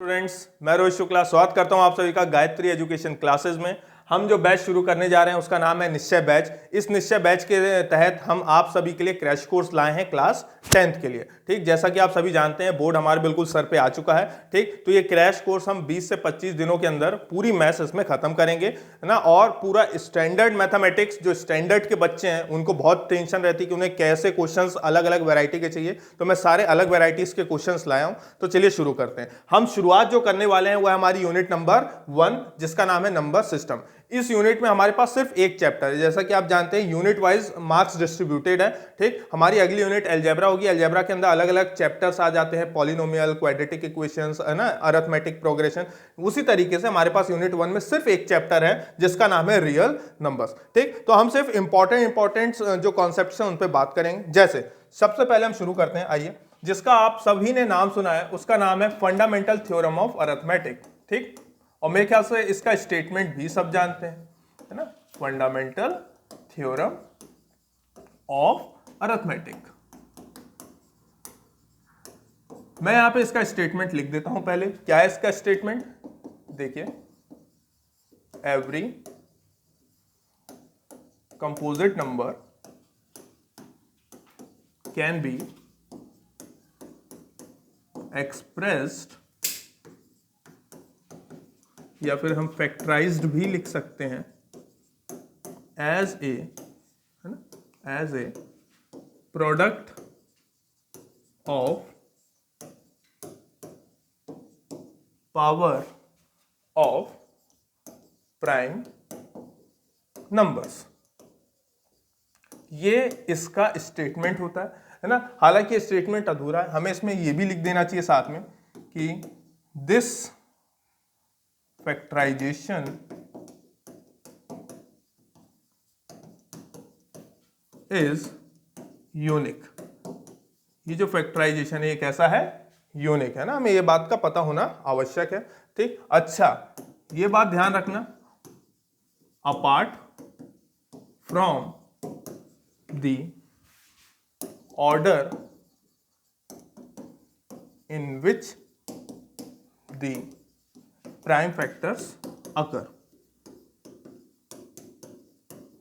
Students, मैं रोहित शुक्ला स्वागत करता हूं आप सभी का गायत्री एजुकेशन क्लासेस में। हम जो बैच शुरू करने जा रहे हैं उसका नाम है निश्चय बैच। इस निश्चय बैच के तहत हम आप सभी के लिए क्रैश कोर्स लाए हैं क्लास 10th के लिए। ठीक, जैसा कि आप सभी जानते हैं बोर्ड हमारे बिल्कुल सर पे आ चुका है। ठीक, तो ये क्रैश कोर्स हम 20 से 25 दिनों के अंदर पूरी मैथ्स इसमें खत्म करेंगे, है ना। और पूरा स्टैंडर्ड मैथमेटिक्स, जो स्टैंडर्ड के बच्चे हैं उनको बहुत टेंशन रहती है कि उन्हें कैसे क्वेश्चंस अलग अलग वैरायटी के चाहिए, तो मैं सारे अलग वैरायटीज के क्वेश्चंस लाया हूं। तो चलिए शुरू करते हैं। हम शुरुआत जो करने वाले हैं वो है हमारी यूनिट नंबर 1, जिसका नाम है नंबर सिस्टम। इस यूनिट में हमारे पास सिर्फ एक चैप्टर है। जैसा कि आप जानते हैं यूनिट वाइज मार्क्स डिस्ट्रीब्यूटेड है। ठीक, हमारी अगली यूनिट अलजेब्रा होगी। अलजेब्रा के अंदर अलग अलग चैप्टर्स आ जाते हैं, पॉलिनोमियल, क्वाड्रेटिक इक्वेशंस, है ना, अरिथमेटिक प्रोग्रेशन। उसी तरीके से हमारे पास यूनिट 1 में सिर्फ एक चैप्टर है जिसका नाम है रियल नंबर्स। ठीक, तो हम सिर्फ इंपॉर्टेंट जो कॉन्सेप्ट्स हैं उन पे बात करेंगे। जैसे सबसे पहले हम शुरू करते हैं, आइए, जिसका आप सभी ने नाम सुना है, उसका नाम है फंडामेंटल थ्योरम ऑफ अरिथमेटिक। ठीक, और मेरे ख्याल से इसका स्टेटमेंट भी सब जानते हैं, है ना, फंडामेंटल थ्योरम ऑफ अरिथमेटिक। मैं यहां पे इसका स्टेटमेंट लिख देता हूं। पहले क्या है इसका स्टेटमेंट, देखिए, every composite number can be expressed, या फिर हम फैक्टराइज्ड भी लिख सकते हैं, एज ए, है ना, as a product of power of prime numbers. ये इसका स्टेटमेंट होता है ना। हालांकि स्टेटमेंट अधूरा है, हमें इसमें ये भी लिख देना चाहिए साथ में कि दिस फैक्टराइजेशन इज यूनिक। ये जो फैक्टराइजेशन है ये कैसा है, यूनिक है ना। हमें ये बात का पता होना आवश्यक है। ठीक, अच्छा, ये बात ध्यान रखना, apart from the order in which the prime factors occur,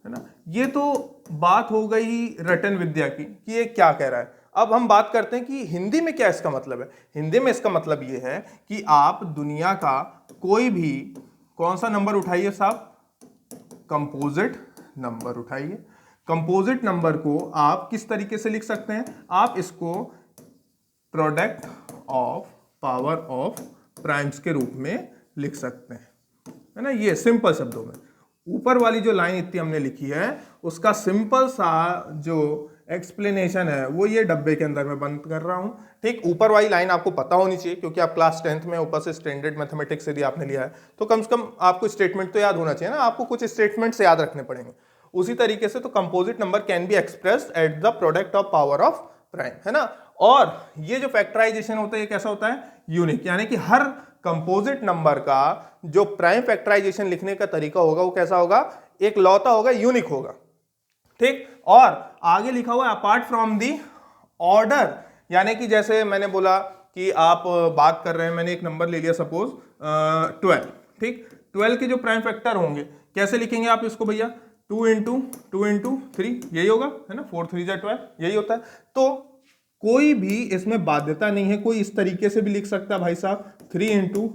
है ना। ये तो बात हो गई रटन विद्या की कि ये क्या कह रहा है। अब हम बात करते हैं कि हिंदी में क्या इसका मतलब है। हिंदी में इसका मतलब ये है कि आप दुनिया का कोई भी कौन सा नंबर उठाइए साहब, कंपोजिट नंबर उठाइए। कंपोजिट नंबर को आप किस तरीके से लिख सकते हैं, आप इसको product of power of primes के रूप में लिख सकते हैं, है ना। ये सिंपल शब्दों में, ऊपर वाली जो लाइन इतनी हमने लिखी है उसका सिंपल सा जो एक्सप्लेनेशन है वो ये डब्बे के अंदर मैं बंद कर रहा हूं। ठीक, ऊपर वाली लाइन आपको पता होनी चाहिए क्योंकि आप क्लास 10th में ऊपर से स्टैंडर्ड मैथमेटिक्स यदि आपने लिया है तो कम से कम आपको स्टेटमेंट तो याद होना चाहिए ना, आपको कुछ स्टेटमेंट्स याद रखने पड़ेंगे। उसी तरीके से तो composite number can be expressed at the product of power of prime, है ना। और ये जो फैक्टराइजेशन होता है ये कैसा होता है, यूनिक, यानी कि हर कंपोजिट नंबर का जो प्राइम फैक्टराइजेशन लिखने का तरीका होगा वो कैसा होगा, एक लौता होगा, यूनिक होगा। ठीक, और आगे लिखा हुआ है अपार्ट फ्रॉम दी ऑर्डर, यानी कि जैसे मैंने बोला कि आप बात कर रहे हैं, मैंने एक नंबर ले लिया सपोज 12। ठीक, 12 के जो प्राइम फैक्टर होंगे कैसे लिखेंगे आप इसको भैया, 2 इंटू 3, यही होगा, है ना, 4 3 12, यही होता है। तो कोई भी इसमें बाध्यता नहीं है, कोई इस तरीके से भी लिख सकता है भाई साहब, 3 इंटू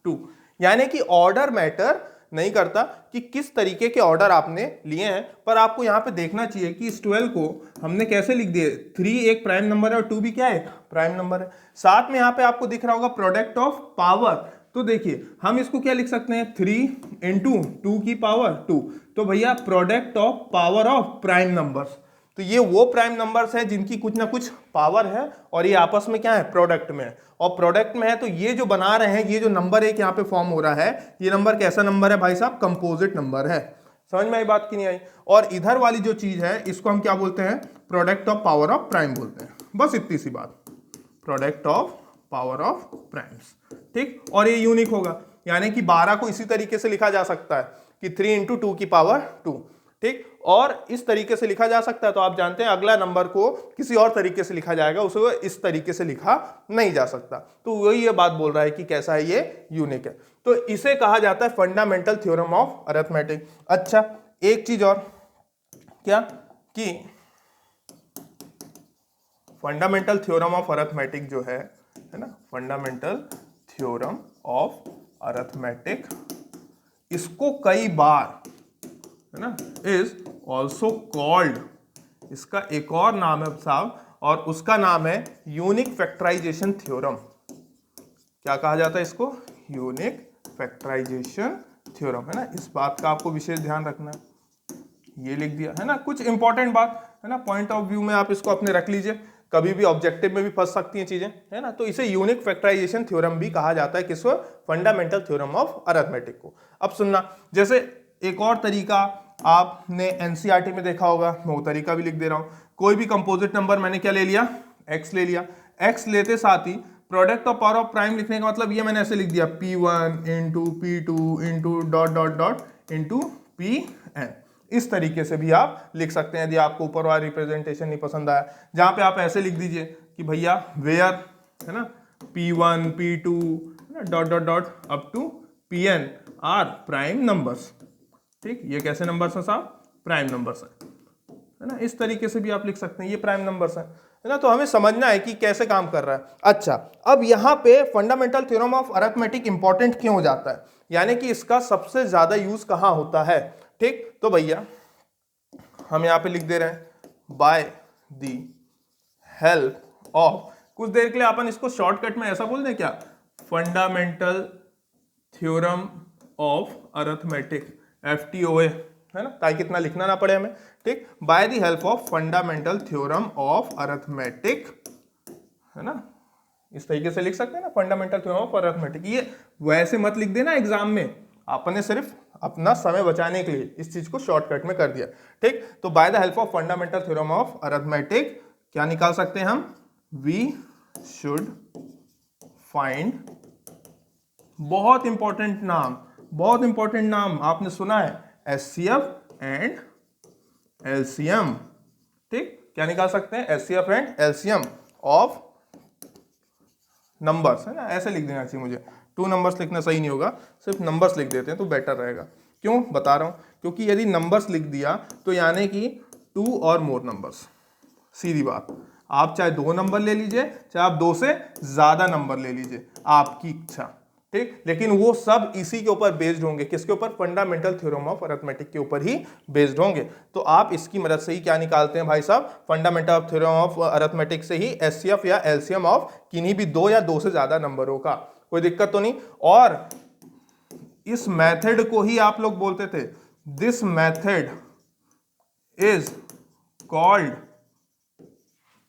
2, यानी कि ऑर्डर मैटर नहीं करता कि किस तरीके के ऑर्डर आपने लिए हैं, पर आपको यहां पे देखना चाहिए कि इस 12 को हमने कैसे लिख दिए। 3 एक प्राइम नंबर है और 2 भी क्या है, प्राइम नंबर है। साथ में यहां पे आपको दिख रहा होगा प्रोडक्ट ऑफ पावर, तो देखिए हम इसको क्या लिख सकते हैं, 3 इंटू 2 की पावर 2, तो भैया product of power of prime numbers. तो ये वो प्राइम नंबर्स हैं जिनकी कुछ ना कुछ पावर है और ये आपस में क्या है, प्रोडक्ट में है। और प्रोडक्ट में है तो ये जो बना रहे हैं, ये जो नंबर एक यहाँ पे फॉर्म हो रहा है, ये नंबर कैसा नंबर है भाई साहब, कंपोजिट नंबर है। समझ में आई बात की नहीं आई। और इधर वाली जो चीज है इसको हम क्या बोलते हैं, product of power of prime बोलते हैं। बस इतनी सी बात, product of power of primes. ठीक, और ये यूनिक होगा, यानी कि 12 को इसी तरीके से लिखा जा सकता है कि 3 इंटू 2 की पावर 2। ठीक, और इस तरीके से लिखा जा सकता है, तो आप जानते हैं अगला नंबर को किसी और तरीके से लिखा जाएगा, उसे इस तरीके से लिखा नहीं जा सकता। तो वही ये बात बोल रहा है कि कैसा है ये यूनिक है। तो इसे कहा जाता है फंडामेंटल थ्योरम ऑफ अरिथमेटिक। अच्छा, एक चीज और, क्या कि फंडामेंटल थ्योरम ऑफ अरिथमेटिक जो है ना, फंडामेंटल थ्योरम ऑफ अरिथमेटिक, इसको कई बार है ना इज ऑल्सो कॉल्ड, इसका एक और नाम है साहब, और उसका नाम है यूनिक फैक्टराइजेशन थ्योरम। क्या कहा जाता है इसको? यूनिक फैक्टराइजेशन थ्योरम, है ना। इस बात का आपको विशेष ध्यान रखना है। ये लिख दिया है ना, कुछ इंपॉर्टेंट बात है ना, पॉइंट ऑफ व्यू में आप इसको अपने रख लीजिए, कभी भी ऑब्जेक्टिव में भी फंस सकती हैं चीजें, है ना। तो इसे यूनिक फैक्टराइजेशन थ्योरम भी कहा जाता है, किसको? फंडामेंटल थ्योरम ऑफ अरिथमेटिक को। अब सुनना, जैसे एक और तरीका आपने एनसीईआरटी में देखा होगा, मैं वो तरीका भी लिख दे रहा हूं। कोई भी कंपोजिट नंबर मैंने क्या ले लिया? एक्स ले लिया। एक्स लेते साथ ही product of power of prime लिखने का मतलब ये मैंने ऐसे लिख दिया, P1 into P2 into dot dot dot into Pn। इस तरीके से भी आप लिख सकते हैं, यदि आपको ऊपर वाला रिप्रेजेंटेशन नहीं पसंद आया, जहां पे आप ऐसे लिख दीजिए कि भैया वेयर, है ना, P1 P2 dot dot dot up to Pn are prime numbers. ठीक, ये कैसे नंबर्स हैं साहब? प्राइम नंबर्स हैं, है ना। इस तरीके से भी आप लिख सकते हैं, ये प्राइम नंबर्स हैं, है ना। तो हमें समझना है कि कैसे काम कर रहा है। अच्छा, अब यहां पे fundamental theorem of arithmetic important क्यों हो जाता है, यानी कि इसका सबसे ज्यादा यूज कहां होता है? ठीक, तो भैया हम यहां पे लिख दे रहे हैं बाय द हेल्प ऑफ, कुछ देर के लिए अपन इसको शॉर्टकट में ऐसा बोल दें क्या, fundamental theorem of arithmetic, FTOA, है ना, ताकि इतना लिखना ना पड़े हमें। ठीक, by the help of fundamental theorem of arithmetic, है ना, इस तरीके से लिख सकते हैं ना, फंडामेंटल थ्योरम ऑफ अरिथमेटिक। ये वैसे मत लिख देना एग्जाम में, आपने सिर्फ अपना समय बचाने के लिए इस चीज को शॉर्टकट में कर दिया। ठीक, तो by the help of fundamental theorem of arithmetic क्या निकाल सकते हैं हम? वी शुड फाइंड, बहुत इंपॉर्टेंट नाम, बहुत इंपॉर्टेंट नाम आपने सुना है, HCF एंड LCM। ठीक, क्या निकाल सकते हैं? HCF and LCM of numbers, है ना। ऐसे लिख देना चाहिए मुझे, 2 नंबर्स लिखना सही नहीं होगा, सिर्फ नंबर्स लिख देते हैं तो बेटर रहेगा। क्यों बता रहा हूं? क्योंकि यदि नंबर्स लिख दिया तो यानी कि 2 और मोर नंबर्स, सीधी बात, आप चाहे 2 नंबर ले लीजिए, चाहे आप 2 से ज्यादा नंबर ले लीजिए, आपकी इच्छा। ठीक, लेकिन वो सब इसी के ऊपर बेस्ड होंगे, किसके ऊपर? फंडामेंटल थ्योरम ऑफ अरिथमेटिक के ऊपर ही बेस्ड होंगे। तो आप इसकी मदद से ही क्या निकालते हैं भाई साहब? फंडामेंटल थ्योरम ऑफ अरिथमेटिक से ही HCF या LCM ऑफ किन्हीं भी 2 या 2 से ज्यादा नंबरों का। कोई दिक्कत तो नहीं? और इस मेथड को ही आप लोग बोलते थे, this method is called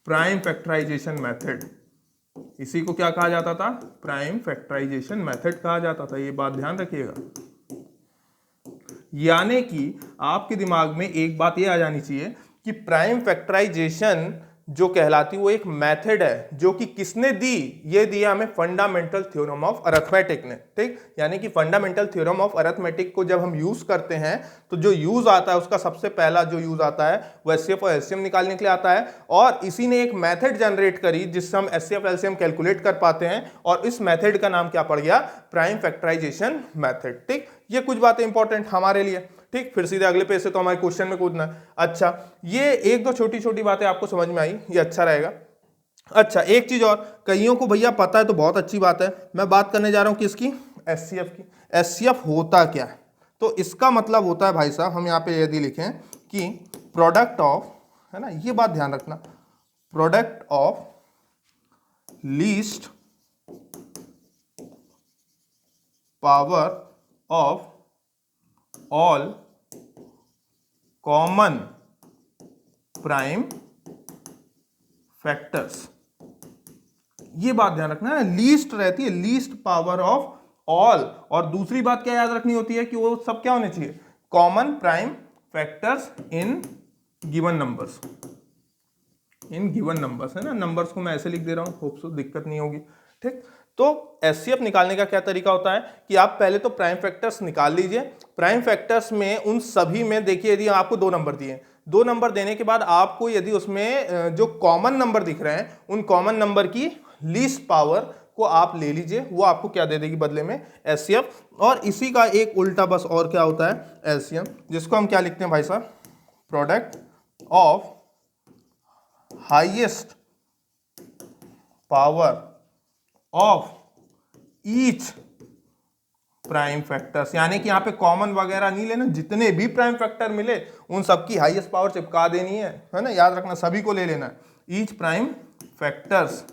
prime factorization method. इसी को क्या कहा जाता था? प्राइम फैक्टराइजेशन मेथड कहा जाता था। ये बात ध्यान रखिएगा, यानी कि आपके दिमाग में एक बात ये आ जानी चाहिए कि प्राइम फैक्टराइजेशन जो कहलाती वो एक मेथड है, जो कि किसने दी? ये दिया हमें फंडामेंटल थ्योरम ऑफ अरिथमेटिक ने। ठीक, यानी कि फंडामेंटल थ्योरम ऑफ अरिथमेटिक को जब हम यूज करते हैं तो जो यूज आता है, उसका सबसे पहला जो यूज आता है वो HCF और LCM निकालने के लिए आता है, और इसी ने एक मेथड जनरेट करी जिससे हम HCF LCM कैलकुलेट कर पाते हैं, और इस मेथड का नाम क्या पड़ गया? Prime factorization method. ठीक, ये कुछ बातें इंपॉर्टेंट हमारे लिए। ठीक, फिर सीधे अगले पेज से तो हमारे क्वेश्चन में कूदना है। अच्छा, ये 1-2 छोटी छोटी बातें आपको समझ में आई, ये अच्छा रहेगा। अच्छा, एक चीज और, कईयों को भैया पता है तो बहुत अच्छी बात है, मैं बात करने जा रहा हूं किसकी? HCF की। HCF होता क्या है? तो इसका मतलब होता है भाई साहब, हम यहाँ पे यदि लिखें कि प्रोडक्ट ऑफ, है ना, ये बात ध्यान रखना, product of least power of all common prime factors. ये बात ध्यान रखना है, लीस्ट रहती है, लीस्ट पावर ऑफ ऑल, और दूसरी बात क्या याद रखनी होती है कि वो सब क्या होने चाहिए? Common prime factors in given numbers, in given numbers, है ना। नंबर्स को मैं ऐसे लिख दे रहा हूं, होप सो दिक्कत नहीं होगी। ठीक, तो एचसीएफ निकालने का क्या तरीका होता है कि आप पहले तो प्राइम फैक्टर्स निकाल लीजिए। प्राइम फैक्टर्स में उन सभी में देखिए, यदि आपको 2 नंबर दिए, 2 नंबर देने के बाद आपको यदि उसमें जो कॉमन नंबर दिख रहे हैं उन कॉमन नंबर की लीस्ट पावर को आप ले लीजिए, वो आपको क्या दे देगी बदले में, एचसीएफ। और इसी का एक उल्टा बस और क्या होता है, एलसीएम, जिसको हम क्या लिखते हैं भाई साहब, product of highest power of each prime factors. यानी कि यहां पे कॉमन वगैरह नहीं लेना, जितने भी प्राइम फैक्टर मिले उन सबकी हाईएस्ट पावर चिपका देनी है ना, याद रखना सभी को ले लेना है। Each prime factors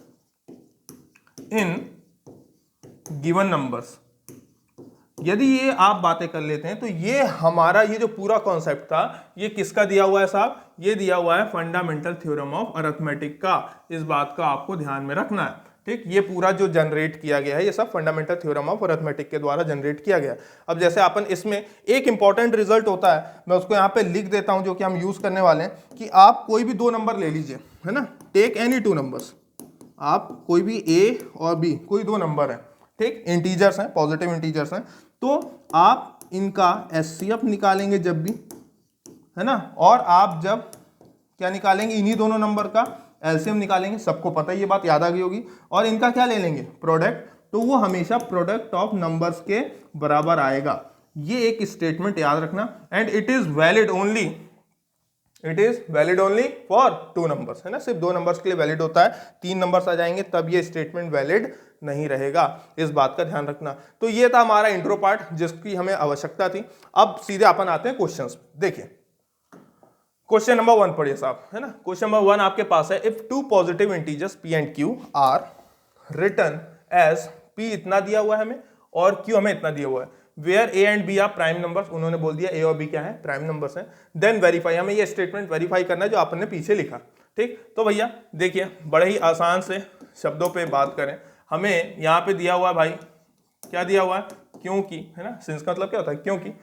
in given numbers. यदि ये आप बातें कर लेते हैं तो ये हमारा ये जो पूरा कॉन्सेप्ट था ये किसका दिया हुआ है साहब, ये दिया हुआ है फंडामेंटल थ्योरम ऑफ अरिथमेटिक का। इस बात का आपको ध्यान में रखना है, ठीक। ये पूरा जो जनरेट किया गया है ये सब फंडामेंटल थ्योरम ऑफ अरिथमेटिक के द्वारा जनरेट किया गया। अब जैसे अपन इसमें एक इंपॉर्टेंट रिजल्ट होता है, मैं उसको यहाँ पे लिख देता हूं जो कि हम यूज करने वाले हैं, कि आप कोई भी 2 नंबर ले लीजिए, है ना, टेक एनी 2 नंबर्स। आप कोई भी ए और बी, कोई 2 नंबर हैं, ठीक, इंटीजर्स हैं, पॉजिटिव इंटीजर्स हैं, तो आप इनका एचसीएफ निकालेंगे जब भी, है ना, और आप जब क्या निकालेंगे, इन्हीं दोनों नंबर का एलसीएम निकालेंगे, सबको पता है ये बात, याद आ गई होगी। और इनका क्या ले लेंगे, प्रोडक्ट, तो वो हमेशा प्रोडक्ट ऑफ नंबर्स के बराबर आएगा। ये एक स्टेटमेंट याद रखना, and it is valid only for 2 numbers, है ना, सिर्फ 2 नंबर्स के लिए वैलिड होता है। 3 नंबर्स आ जाएंगे तब ये स्टेटमेंट वैलिड नहीं रहेगा, इस बात का ध्यान रखना। तो ये था हमारा इंट्रो पार्ट जिसकी हमें आवश्यकता थी। अब सीधे अपन आते हैं क्वेश्चंस। देखिए क्वेश्चन नंबर 1 पढ़िए साहब, है ना। क्वेश्चन नंबर 1 आपके पास है, if 2 positive integers p and q are written as p इतना दिया हुआ है हमें और q हमें इतना दिया हुआ है, where a and b are prime numbers, उन्होंने बोल दिया a और b क्या है, प्राइम नंबर्स हैं, देन वेरीफाई, हमें ये स्टेटमेंट वेरीफाई करना है जो आपने पीछे लिखा, ठीक। तो भैया देखिए बड़े ही आसान से शब्दों पे बात करें, हमें यहाँ पे दिया हुआ है भाई, क्या दिया हुआ है, क्योंकि, है ना, सिंस का मतलब क्या होता है, क्योंकि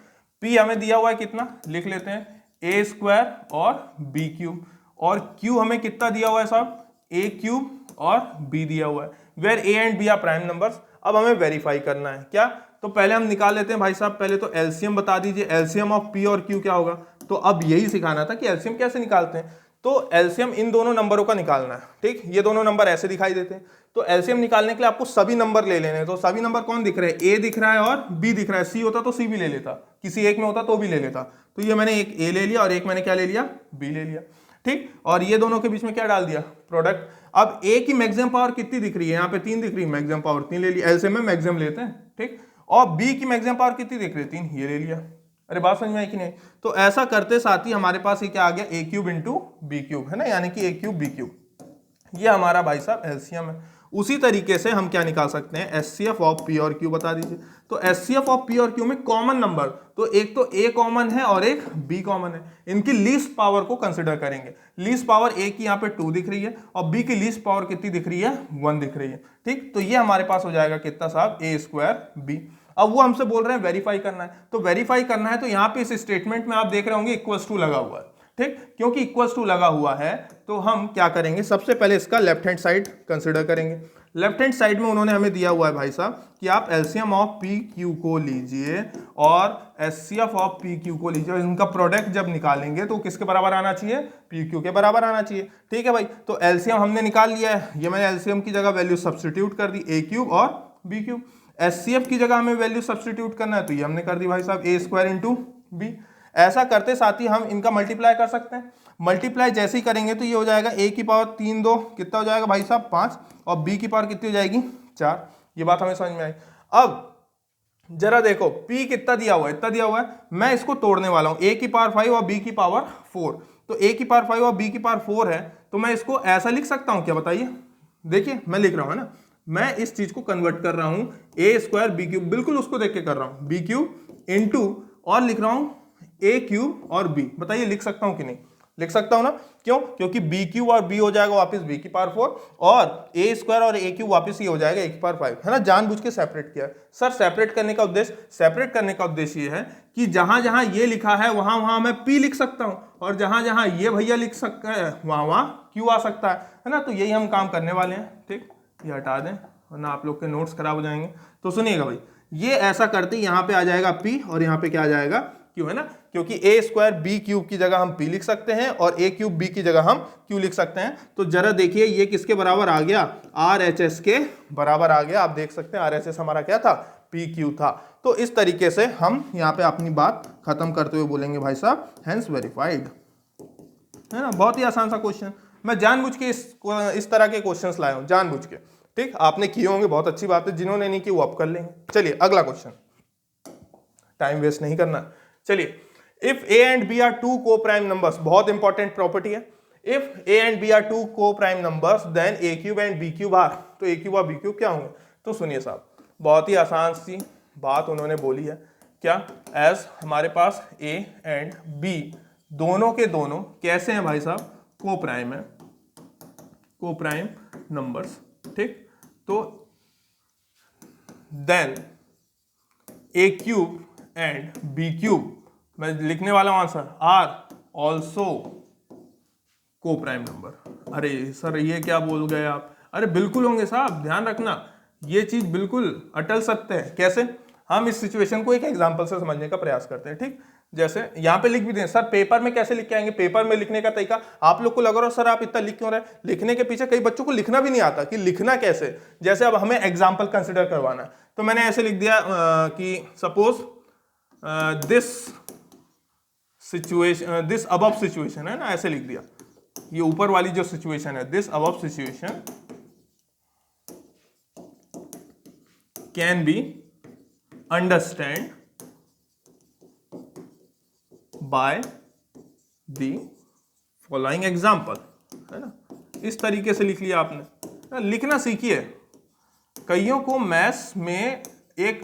p हमें दिया हुआ है कितना, लिख लेते हैं a स्क्वायर और b क्यूब, और q हमें कितना दिया हुआ है साहब, a क्यूब और b दिया हुआ है, where a and b are prime numbers. अब हमें वेरीफाई करना है क्या, तो पहले हम निकाल लेते हैं भाई साहब, पहले तो एलसीएम बता दीजिए, एलसीएम ऑफ p और q क्या होगा। तो अब यही सिखाना था कि एलसीएम कैसे निकालते हैं। तो एलसीएम इन दोनों नंबरों का निकालना है, ठीक। ये दोनों नंबर ऐसे दिखाई देते हैं, तो एलसीएम निकालने के लिए आपको सभी नंबर ले लेने हैं। तो सभी नंबर कौन दिख रहे हैं, ए दिख रहा है और बी दिख रहा है, सी होता तो सी भी ले लेता, किसी एक में होता तो भी ले लेता। तो ये मैंने एक ए ले लिया और एक मैंने क्या ले लिया, बी ले लिया, ठीक। और ये दोनों के बीच में क्या डाल दिया, प्रोडक्ट। अब ए की मैक्सिमम पावर कितनी दिख रही है, यहाँ पे 3 दिख रही है, मैक्सिमम पावर 3 ले लिया, एलसीएम में मैक्सिमम लेते हैं, ठीक। और बी की मैक्सिमम पावर कितनी दिख रही है, 3, ये ले लिया। अरे बात समझ में आई कि नहीं। तो ऐसा करते साथ ही हमारे पास ये क्या आ गया, ए क्यूब इंटू बी क्यूब, है ना, यानी कि ए क्यूब बी क्यूब, ये हमारा भाई साहब एलसीएम है। उसी तरीके से हम क्या निकाल सकते हैं, एचसीएफ ऑफ पी और क्यू बता दीजिए। तो एचसीएफ ऑफ पी और क्यू में कॉमन नंबर, तो एक तो ए कॉमन है और एक बी कॉमन है, इनकी लीस्ट पावर को कंसिडर करेंगे। लीस्ट पावर ए की यहाँ पे 2 दिख रही है और बी की लीस्ट पावर कितनी दिख रही है, 1 दिख रही है, ठीक। तो ये हमारे पास हो जाएगा कितना साहब, ए स्क्वायर बी। अब वो हमसे बोल रहे हैं वेरीफाई करना है, तो वेरीफाई करना है तो यहाँ पे इस स्टेटमेंट में आप देख रहे होंगे इक्वल्स टू लगा हुआ है, ठीक। क्योंकि इक्वल्स टू लगा हुआ है तो हम क्या करेंगे, सबसे पहले इसका लेफ्ट हैंड साइड कंसिडर करेंगे। लेफ्ट हैंड साइड में उन्होंने हमें दिया हुआ है भाई साहब कि आप एलसीएम ऑफ पी क्यू को लीजिए और एचसीएफ ऑफ पी क्यू को लीजिए, और इनका प्रोडक्ट जब निकालेंगे तो किसके बराबर आना चाहिए, पी क्यू के बराबर आना चाहिए, ठीक है भाई। तो एलसीएम हमने निकाल लिया है, ये मैंने एलसीएम की जगह वैल्यू सब्स्टिट्यूट कर दी, ए क्यूब और बी क्यूब। एचसीएफ की जगह हमें वैल्यू सब्स्टिट्यूट करना है, तो ये हमने कर दी भाई साहब, ए स्क्वायर इंटू बी। ऐसा करते साथ ही हम इनका मल्टीप्लाई कर सकते हैं। मल्टीप्लाई जैसे ही करेंगे तो ये हो जाएगा ए की पावर 3 2 कितना हो जाएगा भाई साहब 5, और बी की पावर कितनी हो जाएगी 4। ये बात हमें समझ में आई। अब जरा देखो p कितना दिया हुआ है, इतना दिया हुआ है, मैं इसको तोड़ने वाला हूं, a की पावर 5 और b की पावर 4। तो a की पावर 5 और b की पावर 4 है, तो मैं इसको ऐसा लिख सकता हूं क्या, बताइए। देखिए मैं लिख रहा हूं, है ना, मैं इस चीज को कन्वर्ट कर रहा हूं, ए स्क्वायर बी क्यूब, बिल्कुल उसको देख के कर रहा हूं, बी क्यूब इंटू और लिख रहा हूं ए क्यूब और बी। बताइए लिख सकता हूं कि नहीं, लिख सकता हूं ना, क्यों, क्योंकि बी क्यूब और बी हो जाएगा वापस बी की पावर 4 और ए स्क्वायर और ए क्यूब वापस ये हो जाएगा ए की पावर 5, है ना। जानबूझ के सेपरेट किया सर। सेपरेट करने का उद्देश्य ये है कि जहां जहां ये लिखा है वहां वहां मैं पी लिख सकता हूं, और जहां जहां ये भैया लिख सकता है वहां वहां क्यू आ सकता है ना। तो यही हम काम करने वाले हैं, ठीक। ये हटा दें, वरना आप लोग के नोट्स खराब हो जाएंगे। तो सुनिएगा भाई, ये ऐसा करते यहाँ पे आ जाएगा p और यहाँ पे क्या आ जाएगा q, है ना, क्योंकि a स्क्वायर b क्यूब की जगह हम p लिख सकते हैं और a क्यूब b की जगह हम q लिख सकते हैं। तो जरा देखिए ये किसके बराबर आ गया, RHS के बराबर आ गया। आप देख सकते हैं RHS हमारा क्या था, PQ था। तो इस तरीके से हम यहाँ पे अपनी बात खत्म करते हुए बोलेंगे भाई साहब हेंस वेरीफाइड, है ना। बहुत ही आसान सा क्वेश्चन, मैं जानबूझ के इस तरह के क्वेश्चंस लाया हूं, जानबूझ के। ठीक, आपने किए होंगे, बहुत अच्छी बात है, जिन्होंने नहीं की वो अब कर लेंगे। चलिए अगला क्वेश्चन, टाइम वेस्ट नहीं करना। चलिए, if a and b are two coprime numbers, बहुत इंपॉर्टेंट प्रॉपर्टी है। If a and b are two coprime numbers then a cube and b cube are, तो a क्यूब और b cube क्या होंगे। तो सुनिए साहब, बहुत ही आसान सी बात उन्होंने बोली है, क्या, एज हमारे पास a एंड b दोनों के दोनों कैसे हैं भाई साहब, को प्राइम है, को प्राइम नंबर्स। ठीक, तो then a cube and b cube, मैं लिखने वाला हूं answer, are also coprime number. अरे सर ये क्या बोल गए आप, अरे बिल्कुल होंगे साहब, ध्यान रखना, ये चीज बिल्कुल अटल सत्य है। कैसे, हम इस सिचुएशन को एक एग्जांपल से समझने का प्रयास करते हैं। ठीक, जैसे यहाँ पे लिख भी दें सर, पेपर में कैसे लिख के आएंगे, पेपर में लिखने का तरीका आप लोग को लग रहा हो सर आप इतना लिख क्यों रहे, लिखने के पीछे कई बच्चों को लिखना भी नहीं आता कि लिखना कैसे। जैसे अब हमें एग्जाम्पल कंसिडर करवाना है, तो मैंने ऐसे लिख दिया कि suppose this situation, this above situation, है ना, ऐसे लिख दिया। ये ऊपर वाली जो सिचुएशन है, this above situation can be understand by the following example, है ना। इस तरीके से लिख लिया आपने, लिखना सीखिए। कईयों को मैथ्स में एक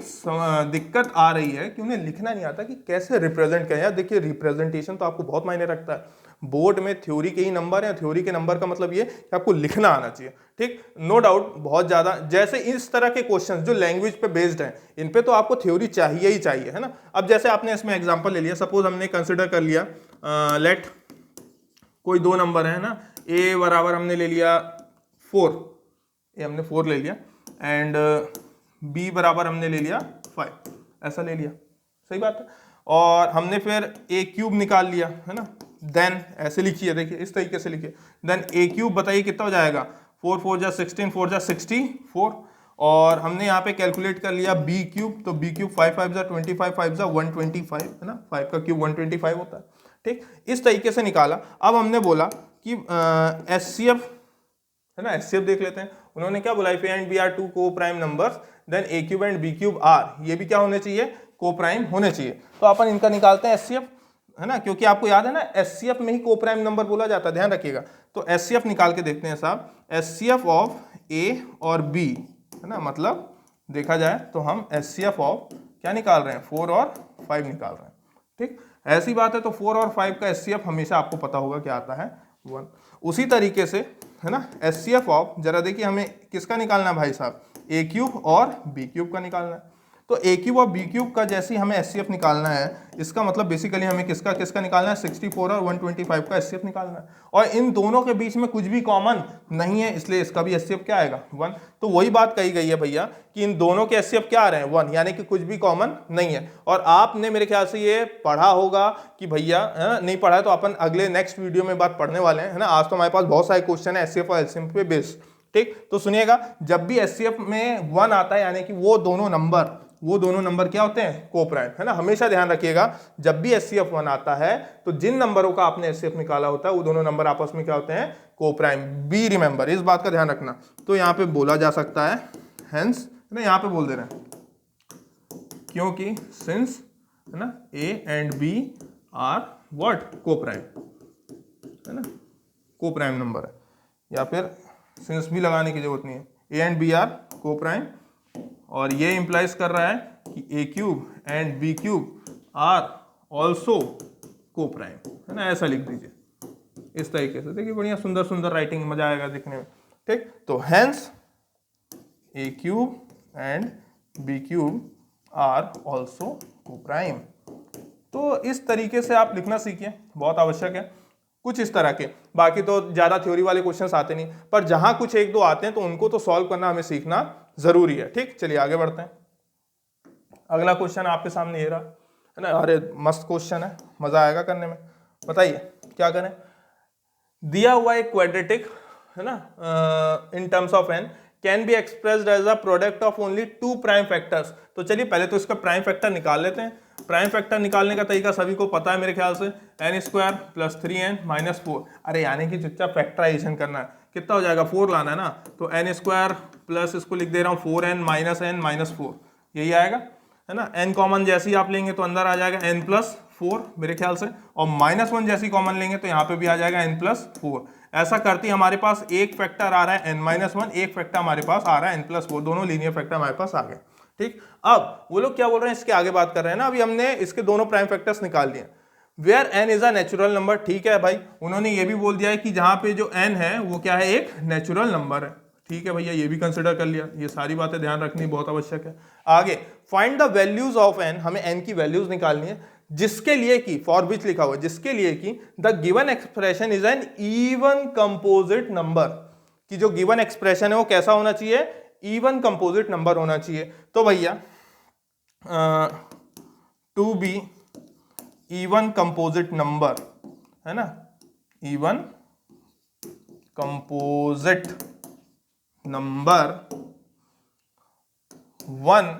दिक्कत आ रही है कि उन्हें लिखना नहीं आता कि कैसे रिप्रेजेंट करें। यार देखिए, रिप्रेजेंटेशन तो आपको बहुत मायने रखता है। बोर्ड में थ्योरी के ही नंबर है, थ्योरी के नंबर का मतलब ये कि आपको लिखना आना चाहिए। ठीक, नो डाउट, बहुत ज्यादा जैसे इस तरह के क्वेश्चंस जो लैंग्वेज पे बेस्ड हैं, इन पे तो आपको थ्योरी चाहिए ही चाहिए, है ना। अब जैसे आपने इसमें एग्जांपल ले लिया, सपोज हमने कंसिडर कर लिया, लेट कोई दो नंबर है ना, a बराबर हमने ले लिया 4, ये हमने 4 ले लिया, एंड b बराबर हमने ले लिया 5, ऐसा ले लिया, सही बात है। और हमने फिर a क्यूब निकाल लिया, है ना, देन ऐसे लिखिए, देखिए इस तरीके से लिखिए, देन a क्यूब बताइए कितना हो जाएगा, 4 4 जा 16, 4 जा 64, और हमने यहाँ पे कैलकुलेट कर लिया b क्यूब, तो b क्यूब 5 5 जा 25, 5 जा 125, है ना, 5 का क्यूब 125 होता है। ठीक, इस तरीके से निकाला। अब हमने बोला कि HCF, है ना, HCF देख लेते हैं। उन्होंने क्या बोला, if A and B are two coprime numbers then a cube and b cube are, ये भी क्या होने चाहिए, को प्राइम होने चाहिए। तो अपन इनका निकालते हैं HCF, है ना, क्योंकि आपको याद है ना HCF में ही को प्राइम नंबर बोला जाता है, ध्यान रखिएगा। तो HCF निकाल के देखते हैं साहब, HCF ऑफ A और B, है ना, मतलब देखा जाए तो हम HCF ऑफ क्या निकाल रहे हैं, 4 और 5 निकाल रहे हैं। ठीक, ऐसी बात है, तो 4 और 5 का HCF हमेशा आपको पता होगा क्या आता है, 1। उसी तरीके से, है ना, HCF ऑफ, जरा देखिए हमें किसका निकालना है भाई साहब, a क्यूब और b क्यूब का निकालना है। तो a क्यूब और b क्यूब का जैसे ही हमें HCF निकालना है, इसका मतलब बेसिकली हमें किसका किसका निकालना है, 64 और 125 का HCF निकालना है। और इन दोनों के बीच में कुछ भी कॉमन नहीं है, इसलिए इसका भी HCF क्या आएगा, 1। तो वही बात कही गई है भैया कि इन दोनों के HCF क्या आ रहे हैं, 1, यानी कि कुछ भी कॉमन नहीं है। और आपने मेरे ख्याल से ये पढ़ा होगा कि भैया, नहीं पढ़ा है तो अपन अगले नेक्स्ट वीडियो में बात पढ़ने वाले हैं, है ना। आज तो हमारे पास बहुत सारे क्वेश्चन है HCF और LCM पे बेस्ड। ठीक, तो सुनिएगा, जब भी HCF में 1 आता है, यानी कि वो दोनों नंबर क्या होते हैं, को प्राइम, है ना। हमेशा ध्यान रखिएगा, जब भी HCF 1 आता है तो जिन नंबरों का आपने HCF निकाला होता है वो दोनों नंबर आपस में क्या होते हैं, को प्राइम। बी रिमेंबर, इस बात का ध्यान रखना। तो यहाँ पे बोला जा सकता है हेंस, है ना, यहाँ पे बोल दे रहे हैं क्योंकि सिंस, है ना, A and B are what, coprime, है ना, को प्राइम नंबर है, या फिर सिंस भी लगाने की जरूरत नहीं है, A and B are coprime. और ये इंप्लाइज कर रहा है कि a cube and b cube are also coprime, है ना, ऐसा लिख दीजिए इस तरीके से। देखिए बढ़िया सुंदर सुंदर राइटिंग, मजा आएगा दिखने में। ठीक, तो hence a cube and b cube are also coprime. तो इस तरीके से आप लिखना सीखिए, बहुत आवश्यक है। कुछ इस तरह के, बाकी तो ज्यादा थ्योरी वाले क्वेश्चंस आते नहीं, पर जहां कुछ एक दो आते हैं तो उनको तो सॉल्व करना हमें सीखना जरूरी है। ठीक, चलिए आगे बढ़ते हैं। अगला क्वेश्चन आपके सामने ये रहा है ना। अरे मस्त क्वेश्चन है, मजा आएगा करने में। बताइए क्या करें। दिया हुआ एक क्वाड्रेटिक है ना in terms of n can be expressed as a product of only 2 prime factors. तो चलिए पहले तो इसका प्राइम फैक्टर निकाल लेते हैं। प्राइम फैक्टर निकालने का तरीका सभी को पता है मेरे ख्याल से, N square plus 3n minus 4। अरे यानी कि चुपचाप फैक्टराइजेशन करना है। कितना हो जाएगा, 4 लाना है ना, तो एन स्क्वायर प्लस इसको लिख दे रहा हूँ 4n माइनस 4, यही आएगा है ना। n कॉमन जैसे ही आप लेंगे तो अंदर आ जाएगा n प्लस 4 मेरे ख्याल से, और -1 जैसी कॉमन लेंगे तो यहाँ पे भी आ जाएगा n प्लस 4। ऐसा करते हमारे पास एक फैक्टर आ रहा है n-1, एक फैक्टर हमारे पास आ रहा है n प्लस 4, दोनों लीनियर फैक्टर हमारे पास आ गए। ठीक, अब वो लोग क्या बोल रहे हैं, इसके आगे बात कर रहे हैं ना। अभी हमने इसके दोनों प्राइम फैक्टर्स निकाल लिए। Where n is a natural number, ठीक है भाई, उन्होंने ये भी बोल दिया है कि जहां पे जो n है वो क्या है, एक नेचुरल नंबर है। ठीक है भैया, ये भी कंसिडर कर लिया। ये सारी बातें ध्यान रखनी बहुत आवश्यक है। आगे find the values of n, हमें n की वैल्यूज निकालनी है, जिसके लिए कि फॉर विच लिखा हुआ है, जिसके लिए कि the given expression is an even composite number, कि जो गिवन एक्सप्रेशन है वो कैसा होना चाहिए, इवन कंपोजिट नंबर होना चाहिए। तो भैया to be even composite number है ना, even composite number one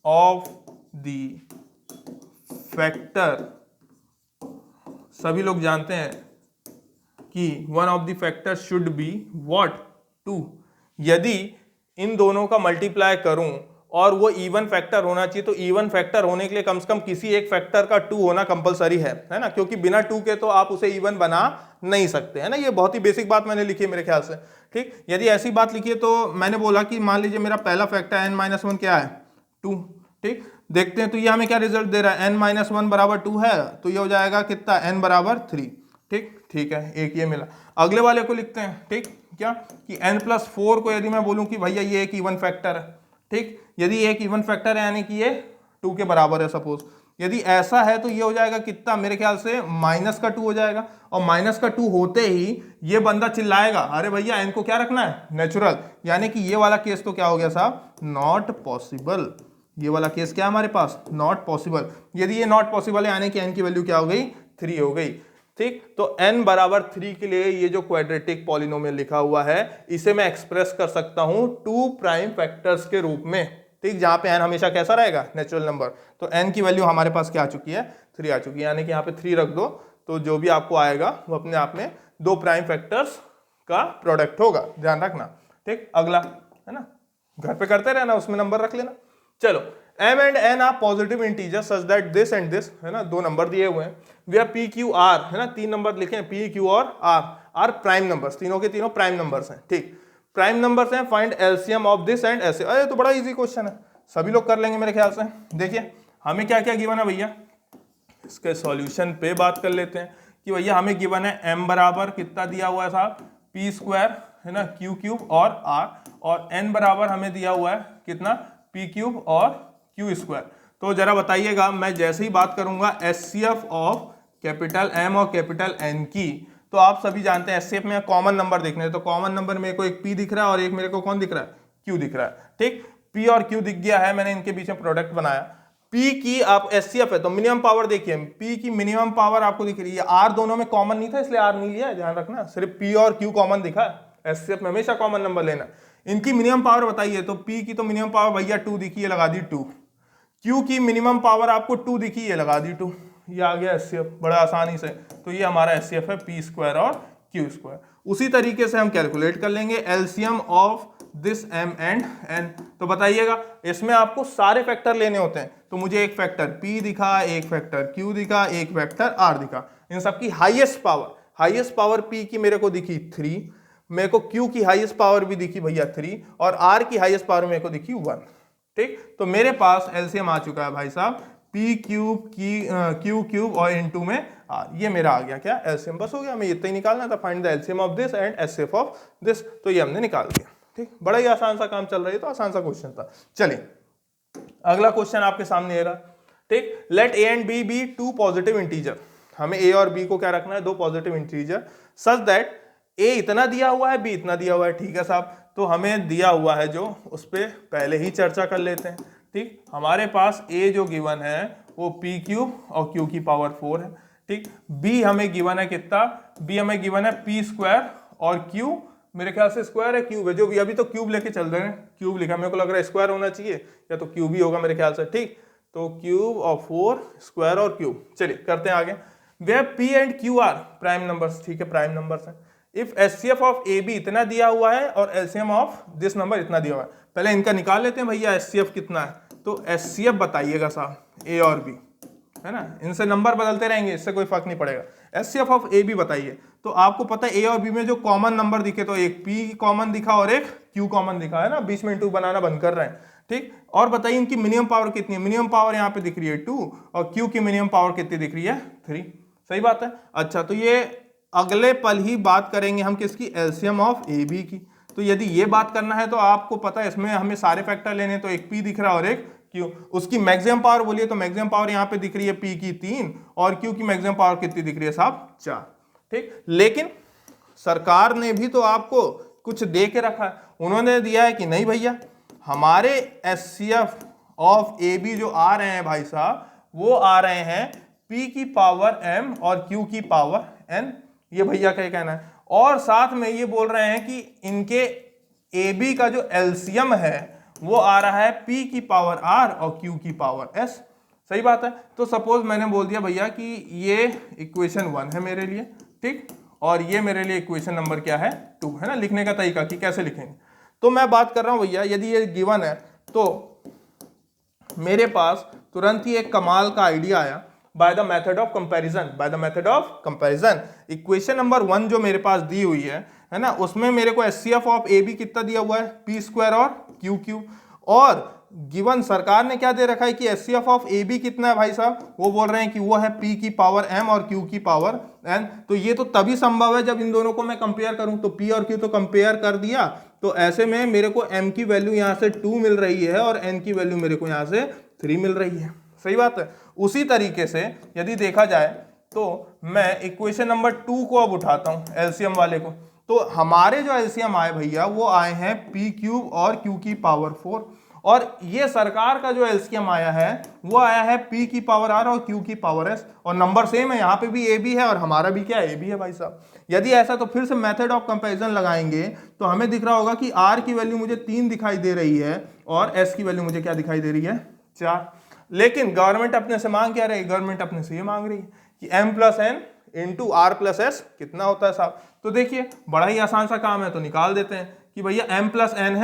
of the factor, सभी लोग जानते हैं कि one of the factor should be what, 2। यदि इन दोनों का मल्टीप्लाई करूं और वो इवन फैक्टर होना चाहिए, तो इवन फैक्टर होने के लिए कम से कम किसी एक फैक्टर का 2 होना कंपलसरी है ना, क्योंकि बिना 2 के तो आप उसे इवन बना नहीं सकते, है ना। ये बहुत ही बेसिक बात मैंने लिखी है मेरे ख्याल से। ठीक, यदि ऐसी बात लिखी है तो मैंने बोला कि मान लीजिए मेरा पहला फैक्टर n-1 क्या है, 2। ठीक, देखते हैं तो ये हमें क्या रिजल्ट दे रहा है, n-1 बराबर 2 है, तो ये हो जाएगा कितना, n बराबर 3। ठीक है, एक ये मिला। अगले वाले को लिखते हैं। ठीक, क्या कि n प्लस 4 को यदि मैं बोलूं कि भैया ये एक इवन फैक्टर है, ठीक, यदि एक इवन फैक्टर है यानी कि ये 2 के बराबर है सपोज, यदि ऐसा है तो ये हो जाएगा कितना, मेरे ख्याल से -2 हो जाएगा, और -2 होते ही ये बंदा चिल्लाएगा, अरे भैया n को क्या रखना है, नेचुरल, यानी कि ये वाला केस तो क्या हो गया साहब, नॉट पॉसिबल। ये वाला केस क्या है हमारे पास, नॉट पॉसिबल। यदि ये नॉट पॉसिबल है यानी कि n की वैल्यू क्या हो गई, 3 हो गई। ठीक, तो n बराबर 3 के लिए ये जो क्वाड्रेटिक पॉलिनोमियल लिखा हुआ है इसे मैं एक्सप्रेस कर सकता हूं 2 प्राइम फैक्टर्स के रूप में। ठीक, जहां पे n हमेशा कैसा रहेगा, नेचुरल नंबर। तो n की वैल्यू हमारे पास क्या आ चुकी है, 3 आ चुकी है, यानी कि यहाँ पे 3 रख दो तो जो भी आपको आएगा वो अपने आप में 2 प्राइम फैक्टर्स का प्रोडक्ट होगा, ध्यान रखना। ठीक, अगला है ना, घर पे करते रहना, उसमें नंबर रख लेना। चलो, m and n are positive integers such that this and this, है ना, 2 नंबर दिए हुए हैं। where p q r, है ना, 3 नंबर लिखे हैं, p q और r आर प्राइम नंबर्स, तीनों के तीनों प्राइम नंबर्स हैं। ठीक, प्राइम नंबर्स हैं, find LCM of this and ऐसे। अरे तो बड़ा इजी क्वेश्चन है, सभी लोग कर लेंगे मेरे ख्याल से। देखिए हमें क्या क्या गिवन है भैया, इसके सॉल्यूशन पे बात कर लेते हैं कि भैया हमें गिवन है m बराबर कितना दिया हुआ है साहब, p स्क्वायर है ना, q क्यूब और r, और n बराबर हमें दिया हुआ है कितना, p क्यूब और q स्क्वायर। तो जरा बताइएगा, मैं जैसे ही बात करूंगा HCF ऑफ कैपिटल M और कैपिटल N की, तो आप सभी जानते हैं HCF में कॉमन नंबर देखने हैं, तो कॉमन नंबर मेरे को एक P दिख रहा है और एक मेरे को कौन दिख रहा है, Q दिख रहा है। ठीक, P और Q दिख गया है, मैंने इनके बीच में प्रोडक्ट बनाया। P की आप HCF है तो मिनिमम पावर देखिए, P की मिनिमम पावर आपको दिख रही है, R दोनों में कॉमन नहीं था इसलिए R नहीं लिया है, ध्यान रखना, सिर्फ P और Q कॉमन दिखा है। HCF में हमेशा कॉमन नंबर लेना। इनकी मिनिमम पावर बताइए, तो P की तो मिनिमम पावर भैया 2 दिखी है, लगा दी 2। Q की मिनिमम पावर आपको 2 दिखी है, लगा दी 2। ये आ गया HCF बड़ा आसानी से, तो ये हमारा HCF है P स्क्वायर और Q स्क्वायर। उसी तरीके से हम कैलकुलेट कर लेंगे LCM of this M and N। तो बताइएगा, इसमें आपको सारे फैक्टर लेने होते हैं, तो मुझे एक फैक्टर P दिखा, एक फैक्टर Q दिखा, एक फैक्टर R दिखा, इन सबकी हाईएस्ट पावर P की मेरे को दिखी 3, मेरे को Q की हाईएस्ट पावर भी दिखी भैया 3, और R की हाईएस्ट पावर मेरे को दिखी 1। ठीक, तो मेरे पास एलसीएम आ चुका है भाई साहब P क्यूब की Q क्यूब और इनटू में R, ये मेरा आ गया क्या एलसीएम, बस हो गया, हमें इतना ही निकालना था, find the LCM of this and HCF of this, तो ये हमने निकाल दिया। ठीक, बड़ा ही आसान सा काम चल रहा है, तो आसान सा क्वेश्चन था। चलिए अगला क्वेश्चन आपके सामने रहा। ठीक, let A and B be 2 positive integer, हमें A और B को क्या रखना है, 2 positive integer, such that A इतना दिया हुआ है, B इतना दिया हुआ है। ठीक है साहब, तो हमें दिया हुआ है जो, उस पर पहले ही चर्चा कर लेते हैं। ठीक, हमारे पास a जो गिवन है वो p क्यूब और q की पावर 4 है। ठीक, b हमें गिवन है कितना, b हमें गिवन है p स्क्वायर और q मेरे ख्याल से स्क्वायर है क्यूब है, जो भी अभी तो क्यूब लेके चल रहे हैं, क्यूब लिखा, मेरे को लग रहा है स्क्वायर होना चाहिए या तो क्यूब ही होगा मेरे ख्याल से। ठीक, तो क्यूब और 4 स्क्वायर और क्यूब। चलिए करते हैं आगे। Where p and q are prime numbers. ठीक है, प्राइम नंबर्स हैं। If HCF of A B इतना दिया हुआ है और एलसीएम ऑफ दिस नंबर इतना दिया हुआ है, पहले इनका निकाल लेते हैं भैया एचसीएफ कितना है। तो एचसीएफ बताइएगा साहब ए और बी, है ना, इनसे नंबर बदलते रहेंगे, इससे कोई फर्क नहीं पड़ेगा। एचसीएफ ऑफ ए बी बताइए। तो आपको पता है ए और बी में जो कॉमन नंबर दिखे, तो एक पी कॉमन दिखा और एक क्यू कॉमन दिखा, है ना, बीच में इंटू बनाना बंद कर रहे हैं। ठीक, और बताइए इनकी मिनिमम पावर कितनी है। मिनिमम पावर यहाँ पे दिख रही है 2 और क्यू की मिनिमम पावर कितनी दिख रही है 3। सही बात है। अच्छा, तो ये अगले पल ही बात करेंगे हम किसकी, एलसीएम ऑफ ए बी की। तो यदि ये बात करना है तो आपको पता है इसमें हमें सारे फैक्टर लेने, तो एक पी दिख रहा है और एक क्यू। उसकी मैक्सिमम पावर बोलिए, तो मैक्सिमम पावर यहाँ पे दिख रही है पी की 3 और क्यू की मैक्सिमम पावर कितनी दिख रही है साहब 4। ठीक, लेकिन सरकार ने भी तो आपको कुछ दे के रखा है। उन्होंने दिया है कि नहीं भैया, हमारे एचसीएफ ऑफ ए बी जो आ रहे हैं भाई साहब, वो आ रहे हैं p की पावर m और q की पावर n। ये भैया का कहना है। और साथ में ये बोल रहे हैं कि इनके ए बी का जो एलसीएम है वो आ रहा है p की पावर r और q की पावर s। सही बात है। तो सपोज मैंने बोल दिया भैया कि ये इक्वेशन 1 है मेरे लिए, ठीक, और ये मेरे लिए इक्वेशन नंबर क्या है 2, है ना। लिखने का तरीका कि कैसे लिखेंगे, तो मैं बात कर रहा हूं भैया, यदि ये गिवन है तो मेरे पास तुरंत ही एक कमाल का आइडिया आया, by the method of comparison. By the method of comparison equation number 1 जो मेरे पास दी हुई है ना, उसमें मेरे को एचसीएफ ऑफ ए बी कितना दिया हुआ है, पी स्क्वायर और क्यू क्यू। और गिवन सरकार ने क्या दे रखा है कि एचसीएफ ऑफ ए बी कितना है भाई साहब, वो बोल रहे हैं कि वो है पी की पावर एम और क्यू की पावर एन। तो ये तो तभी संभव है जब इन दोनों को मैं कंपेयर करूं। तो पी और क्यू तो कंपेयर कर दिया, तो ऐसे में मेरे को m की वैल्यू यहाँ से 2 मिल रही है और n की वैल्यू मेरे को यहाँ से 3 मिल रही है। सही बात है। उसी तरीके से यदि देखा जाए तो मैं इक्वेशन नंबर 2 को अब उठाता हूँ एलसीएम वाले को। तो हमारे जो एलसीएम आए भैया वो आए हैं p क्यूब और q की पावर 4, और ये सरकार का जो एलसीएम आया है वो आया है p की पावर r और q की पावर s, और नंबर सेम है, यहाँ पे भी a b है और हमारा भी क्या a b है भाई साहब। यदि ऐसा तो फिर से मेथड ऑफ कंपैरिजन लगाएंगे तो हमें दिख रहा होगा कि r की वैल्यू मुझे 3 दिखाई दे रही है और s की वैल्यू मुझे क्या दिखाई दे रही है 4। लेकिन गवर्नमेंट अपने से मांग क्या रही है, गवर्नमेंट अपने से ये मांग रही है कि m plus n into R plus S कितना होता है साहब। तो देखिए बड़ा ही आसान सा काम है, तो निकाल देते हैं कि भैया m प्लस n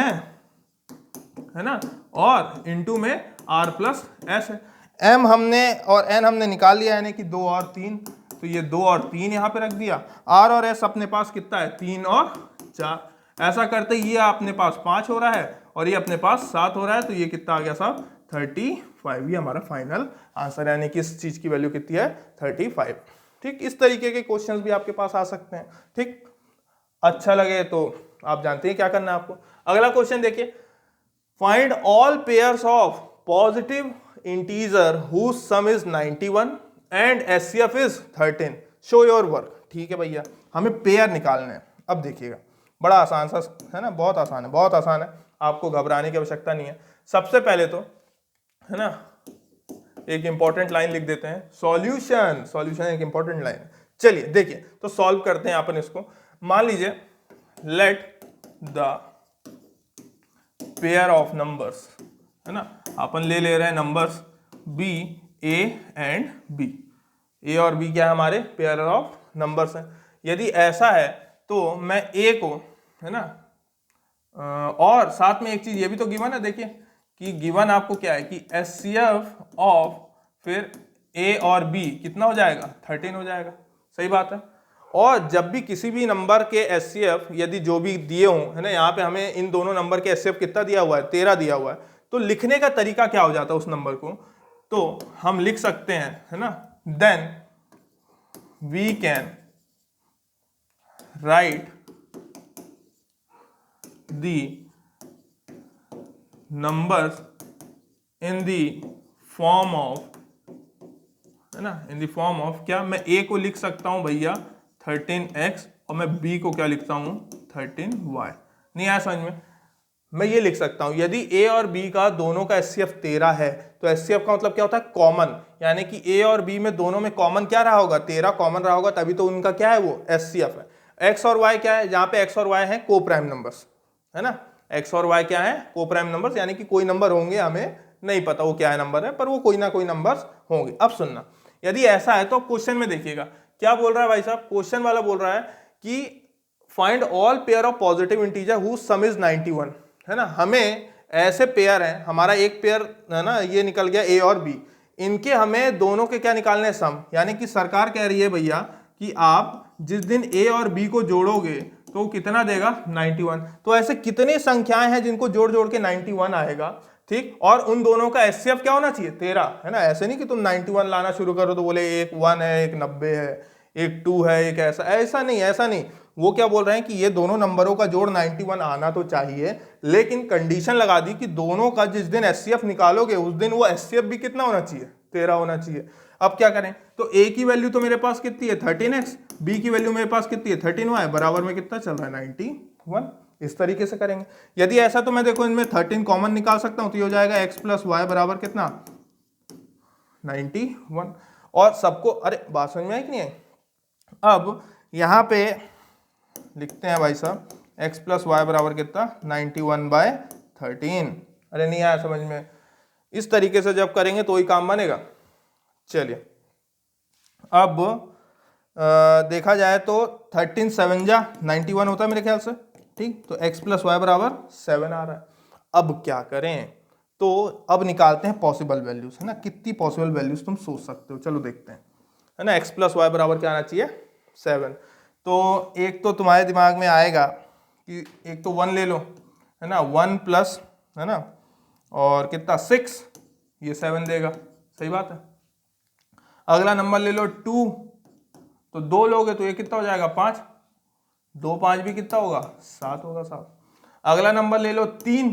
है ना, और इंटू में r प्लस s है। m हमने और n हमने निकाल लिया, यानी कि 2 और 3, तो ये 2 और 3 यहाँ पे रख दिया। r और s अपने पास कितना है 3 और 4। ऐसा करते ये अपने पास 5 हो रहा है और ये अपने पास 7 हो रहा है, तो ये कितना आ गया साहब 35। ये हमारा फाइनल आंसर, यानी कि इस चीज की वैल्यू कितनी है 35। ठीक, इस तरीके के क्वेश्चंस भी आपके पास आ सकते हैं। ठीक, अच्छा लगे तो आप जानते हैं क्या करना है आपको। अगला क्वेश्चन देखिए, find all pairs of positive integer whose sum is 91 and HCF is 13, show your work. ठीक है भैया, हमें पेयर निकालने हैं। अब देखिएगा बड़ा आसान सा है ना, बहुत आसान है, बहुत आसान है, आपको घबराने की आवश्यकता नहीं है। सबसे पहले तो है ना एक इंपॉर्टेंट लाइन लिख देते हैं, सॉल्यूशन। सॉल्यूशन एक इंपॉर्टेंट लाइन है। चलिए देखिए, तो सॉल्व करते हैं अपन इसको। मान लीजिए let the pair of numbers, है ना, अपन ले रहे हैं numbers B A and B. A और बी क्या है हमारे पेयर ऑफ नंबर्स हैं। यदि ऐसा है तो मैं ए को, है ना, और साथ में एक चीज ये भी तो गिवन है, देखिए कि गिवन आपको क्या है कि एचसीएफ ऑफ फिर ए और बी कितना हो जाएगा 13 हो जाएगा। सही बात है। और जब भी किसी भी नंबर के एचसीएफ यदि जो भी दिए हों, है ना, यहाँ पे हमें इन दोनों नंबर के एचसीएफ कितना दिया हुआ है 13 दिया हुआ है, तो लिखने का तरीका क्या हो जाता है उस नंबर को, तो हम लिख सकते हैं, है ना, then we can write the numbers in the form of, है ना, इन दी फॉर्म ऑफ क्या, मैं a को लिख सकता हूं भैया 13x और मैं b को क्या लिखता हूं 13y। नहीं आया समझ में? मैं ये लिख सकता हूं, यदि ए और बी का दोनों का एचसीएफ 13 है तो एचसीएफ का मतलब क्या होता है? कॉमन, यानी कि ए और बी में दोनों में कॉमन क्या रहा होगा? 13 कॉमन रहा होगा, तभी तो उनका क्या है? वो एचसीएफ है। एक्स और वाई क्या है? जहां पे एक्स और वाई है को प्राइम नंबर्स, है ना? एक्स और वाई क्या है? को प्राइम नंबर्स, यानी कि कोई नंबर होंगे, हमें नहीं पता वो क्या है नंबर है, पर वो कोई ना कोई नंबर्स होंगे। अब सुनना, यदि ऐसा है तो क्वेश्चन में देखिएगा क्या बोल रहा है भाई साहब। क्वेश्चन वाला बोल रहा है कि find all pair of positive integer whose sum is 91, है ना? हमें ऐसे पेयर हैं, हमारा एक पेयर है ना, ये निकल गया ए और बी, इनके हमें दोनों के क्या निकालने हैं? सम। यानी कि सरकार कह रही है भैया कि आप जिस दिन ए और बी को जोड़ोगे तो कितना देगा? 91। तो ऐसे कितनी संख्याएं हैं जिनको जोड़ जोड़ के 91 आएगा, ठीक? और उन दोनों का एचसीएफ क्या होना चाहिए? 13, है ना? ऐसे नहीं कि तुम 91 लाना शुरू करो तो बोले एक 1 है, एक 90 है, एक 2 है, एक ऐसा नहीं, ऐसा नहीं। वो क्या बोल रहे हैं कि ये दोनों नंबरों का जोड़ 91 आना तो चाहिए, लेकिन कंडीशन लगा दी कि दोनों का जिस दिन एचसीएफ निकालोगे उस दिन वो एचसीएफ भी कितना होना चाहिए? 13 होना चाहिए। अब क्या करें? तो ए की वैल्यू तो मेरे पास कितनी है? 13x, बी की वैल्यू मेरे पास कितनी है? 13y, बराबर में कितना चल रहा है? 91। इस तरीके से करेंगे। यदि ऐसा तो मैं देखो इनमें 13 कॉमन निकाल सकता हूं, तो ये हो जाएगा x प्लस वाई बराबर कितना? 91। और सबको, अरे बात समझ में आई कि नहीं आई? अब यहां पे लिखते हैं भाई साहब x प्लस वाई बराबर कितना? 91/13। अरे नहीं आया समझ में? इस तरीके से जब करेंगे तो ही काम बनेगा। चलिए अब देखा जाए तो 13 7 जा 91 होता है मेरे ख्याल से, ठीक? तो x प्लस वाई बराबर 7 आ रहा है। अब क्या करें? तो अब निकालते हैं पॉसिबल वैल्यूज, है ना? कितनी पॉसिबल वैल्यूज तुम सोच सकते हो, चलो देखते हैं, है ना? x प्लस वाई बराबर क्या आना चाहिए? 7। तो एक तो तुम्हारे दिमाग में आएगा कि एक तो 1 ले लो, है ना? 1 प्लस, है ना, और कितना? 6, ये 7 देगा, सही बात है। अगला नंबर ले लो 2, तो 2 लोगे तो ये कितना हो जाएगा? 5, 2 5 भी कितना होगा? 7 होगा साहब। अगला नंबर ले लो 3,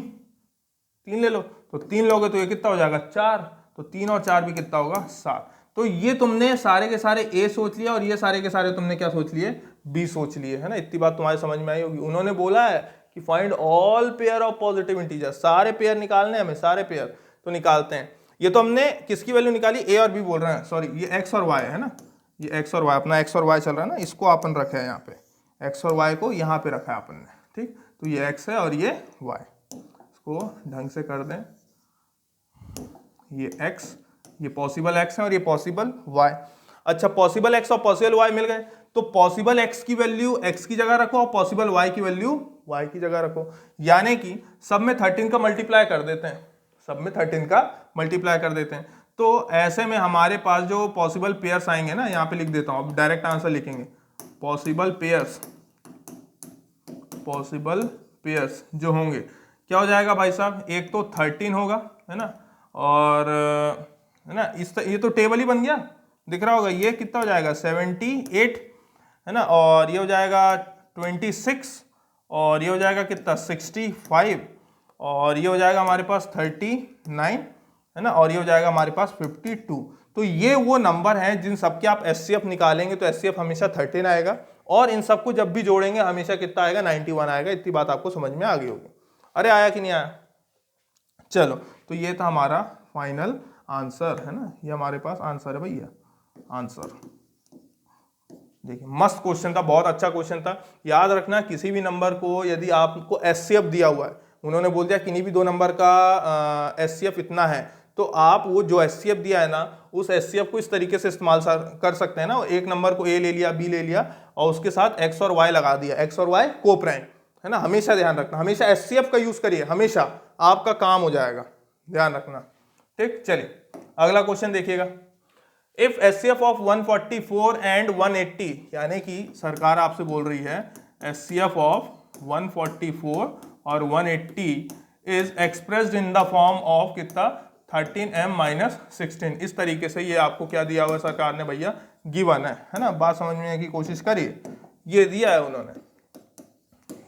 3 ले लो, तो 3 लोगे तो ये कितना हो जाएगा? 4, तो 3 और 4 भी कितना होगा? 7। तो ये तुमने सारे के सारे ए सोच लिया और ये सारे के सारे तुमने क्या सोच लिए? बी सोच लिए, है ना? इतनी बात तुम्हारे समझ में आई होगी। उन्होंने बोला है कि find all pair of positive integer, सारे पेयर निकालने हमें, सारे पेयर। तो निकालते हैं। ये तो हमने किसकी वैल्यू निकाली? ए और बी बोल रहे हैं, सॉरी ये एक्स और वाई है ना, ये एक्स और वाई, अपना एक्स और वाई चल रहा है ना, इसको अपन रखा है यहाँ पे, एक्स और वाई को यहाँ पे रखा है अपन ने, ठीक? तो ये एक्स है और ये वाई, इसको ढंग से कर दें, ये एक्स, ये पॉसिबल एक्स है और ये पॉसिबल वाई। अच्छा, पॉसिबल एक्स और पॉसिबल वाई मिल गए, तो पॉसिबल एक्स की वैल्यू एक्स की जगह रखो और पॉसिबल वाई की वैल्यू वाई की जगह रखो, यानी कि सब में 13 का मल्टीप्लाई कर देते हैं, सब में 13 का मल्टीप्लाई कर देते हैं। तो ऐसे में हमारे पास जो पॉसिबल पेयर्स आएंगे ना, यहाँ पे लिख देता हूं, अब डायरेक्ट आंसर लिखेंगे, पॉसिबल पेयर्स, पॉसिबल पेयर्स जो होंगे क्या हो जाएगा भाई साहब? एक तो 13 होगा, है ना, और है ना, ये तो टेबल ही बन गया, दिख रहा होगा, ये कितना हो जाएगा? 78, है ना, और ये हो जाएगा 26, और ये हो जाएगा कितना? 65, और ये हो जाएगा हमारे पास 39, है ना, और ये हो जाएगा हमारे पास 52। तो ये वो नंबर हैं जिन सबके आप एचसीएफ निकालेंगे तो एचसीएफ हमेशा 13 आएगा, और इन सबको जब भी जोड़ेंगे हमेशा कितना आएगा? 91 आएगा। इतनी बात आपको समझ में आ गई होगी। अरे आया कि नहीं आया? चलो, तो ये था हमारा फाइनल आंसर, है ना, ये हमारे पास आंसर है भैया, आंसर। देखिए मस्त क्वेश्चन था, बहुत अच्छा क्वेश्चन था। याद रखना, किसी भी नंबर को यदि आपको एचसीएफ दिया हुआ है, उन्होंने बोल दिया किन्हीं भी दो नंबर का एचसीएफ इतना है, तो आप वो जो एचसीएफ दिया है ना, उस एचसीएफ को इस तरीके से इस्तेमाल कर सकते हैं ना, एक नंबर को ए ले लिया, बी ले लिया, और उसके साथ एक्स और वाई लगा दिया, एक्स और वाई को प्राइम, है ना। हमेशा ध्यान रखना, हमेशा एचसीएफ का यूज करिए, हमेशा आपका काम हो जाएगा, ध्यान रखना, ठीक। चलिए अगला क्वेश्चन देखिएगा। इफ एचसीएफ ऑफ 144 एंड 180, यानी कि सरकार आपसे बोल रही है एचसीएफ ऑफ 144 और 180 is expressed in the form of कितना? 13m-16। इस तरीके से ये आपको क्या दिया हुआ सरकार ने भैया? गिवन है ना। बात समझने की कोशिश करिए, ये दिया है उन्होंने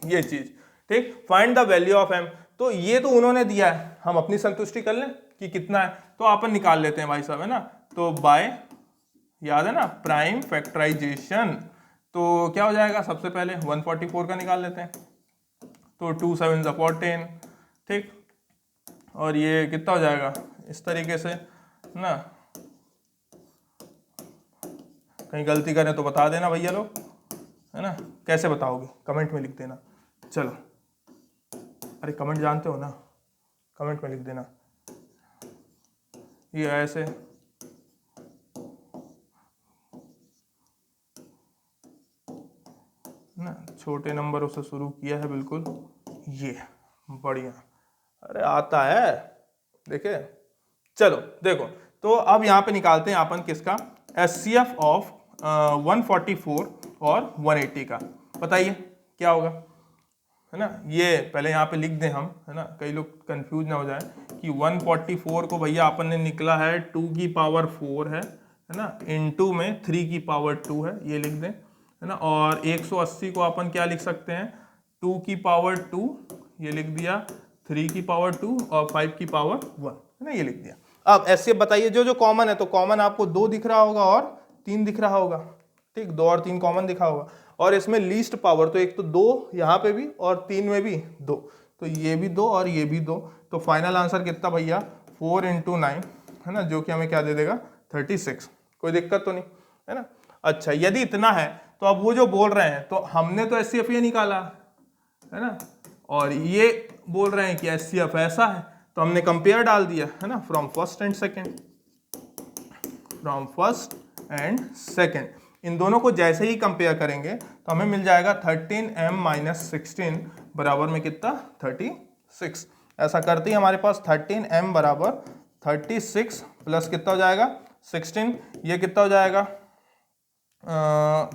ये चीज, ठीक। Find the value of m, तो ये तो उन्होंने दिया है, हम अपनी संतुष्टि कर लें कि कितना है, तो अपन निकाल लेते हैं भाई साहब, है ना। तो बाय, याद है ना, प्राइम फैक्टराइजेशन, तो क्या हो जाएगा? सबसे पहले 144 का निकाल लेते हैं, तो 2 7 14, ठीक। और ये कितना हो जाएगा इस तरीके से ना। कहीं गलती करें तो बता देना भैया लोग, है ना। कैसे बताओगे कमेंट में लिख देना। चलो, अरे कमेंट जानते हो ना, कमेंट में लिख देना। ये ऐसे ना, छोटे नंबरों से शुरू किया है बिल्कुल, ये बढ़िया। अरे आता है, देखे। चलो देखो, तो अब यहाँ पे निकालते हैं अपन किसका, HCF ऑफ 144 और 180 का। बताइए क्या होगा, है ना। ये पहले यहाँ पे लिख दें हम, है ना, कई लोग कंफ्यूज ना हो जाए कि 144 को भैया अपन ने निकला है 2 की पावर 4 है ना, इनटू में 3 की पावर 2 है, ये लिख दें, है ना। और 180 को अपन क्या लिख सकते हैं, 2 की पावर 2, ये लिख दिया, 3 की पावर 2 और 5 की पावर 1, है ना, ये लिख दिया। अब ऐसे बताइए जो जो कॉमन है, तो कॉमन आपको 2 दिख रहा होगा और 3 दिख रहा होगा, ठीक, 2 और 3 कॉमन दिखा होगा। और इसमें लीस्ट पावर तो एक तो 2 यहाँ पे भी और 3 में भी 2, तो ये भी 2 और ये भी 2, तो फाइनल आंसर कितना भैया 4 × 9, है ना, जो कि हमें क्या दे देगा 36। कोई दिक्कत तो नहीं, है ना। अच्छा, यदि इतना है तो अब वो जो बोल रहे हैं, तो हमने तो HCF ये निकाला, है ना, और ये बोल रहे हैं कि HCF ऐसा है, तो हमने कंपेयर डाल दिया, है ना, फ्रॉम फर्स्ट एंड सेकेंड। इन दोनों को जैसे ही कंपेयर करेंगे तो हमें मिल जाएगा 13m - 16 बराबर में कितना 36। ऐसा करते ही हमारे पास 13m बराबर 36 प्लस कितना हो जाएगा 16, ये कितना हो जाएगा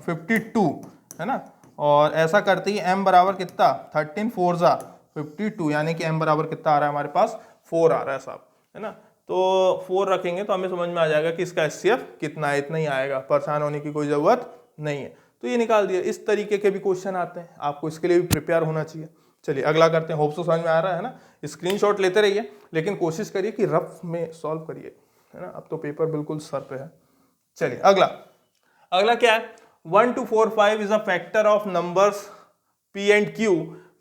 52, है ना। और ऐसा करते ही m बराबर कितना 13 4 जा 52, यानी कि m बराबर कितना आ रहा है हमारे पास 4 आ रहा है साहब, है ना। तो 4 रखेंगे तो हमें समझ में आ जाएगा कि इसका HCF कितना है, इतना ही आएगा, परेशान होने की कोई ज़रूरत नहीं है। तो ये निकाल दिया। इस तरीके के भी क्वेश्चन आते हैं, आपको इसके लिए भी प्रिपेयर होना चाहिए। चलिए अगला करते हैं, होप सो समझ में आ रहा है ना। स्क्रीनशॉट लेते रहिए, लेकिन कोशिश करिए कि रफ में सॉल्व करिए, है ना। अब तो पेपर बिल्कुल सर पे है। चलिए अगला क्या है, 1 2 4 5 is a factor of numbers P and Q,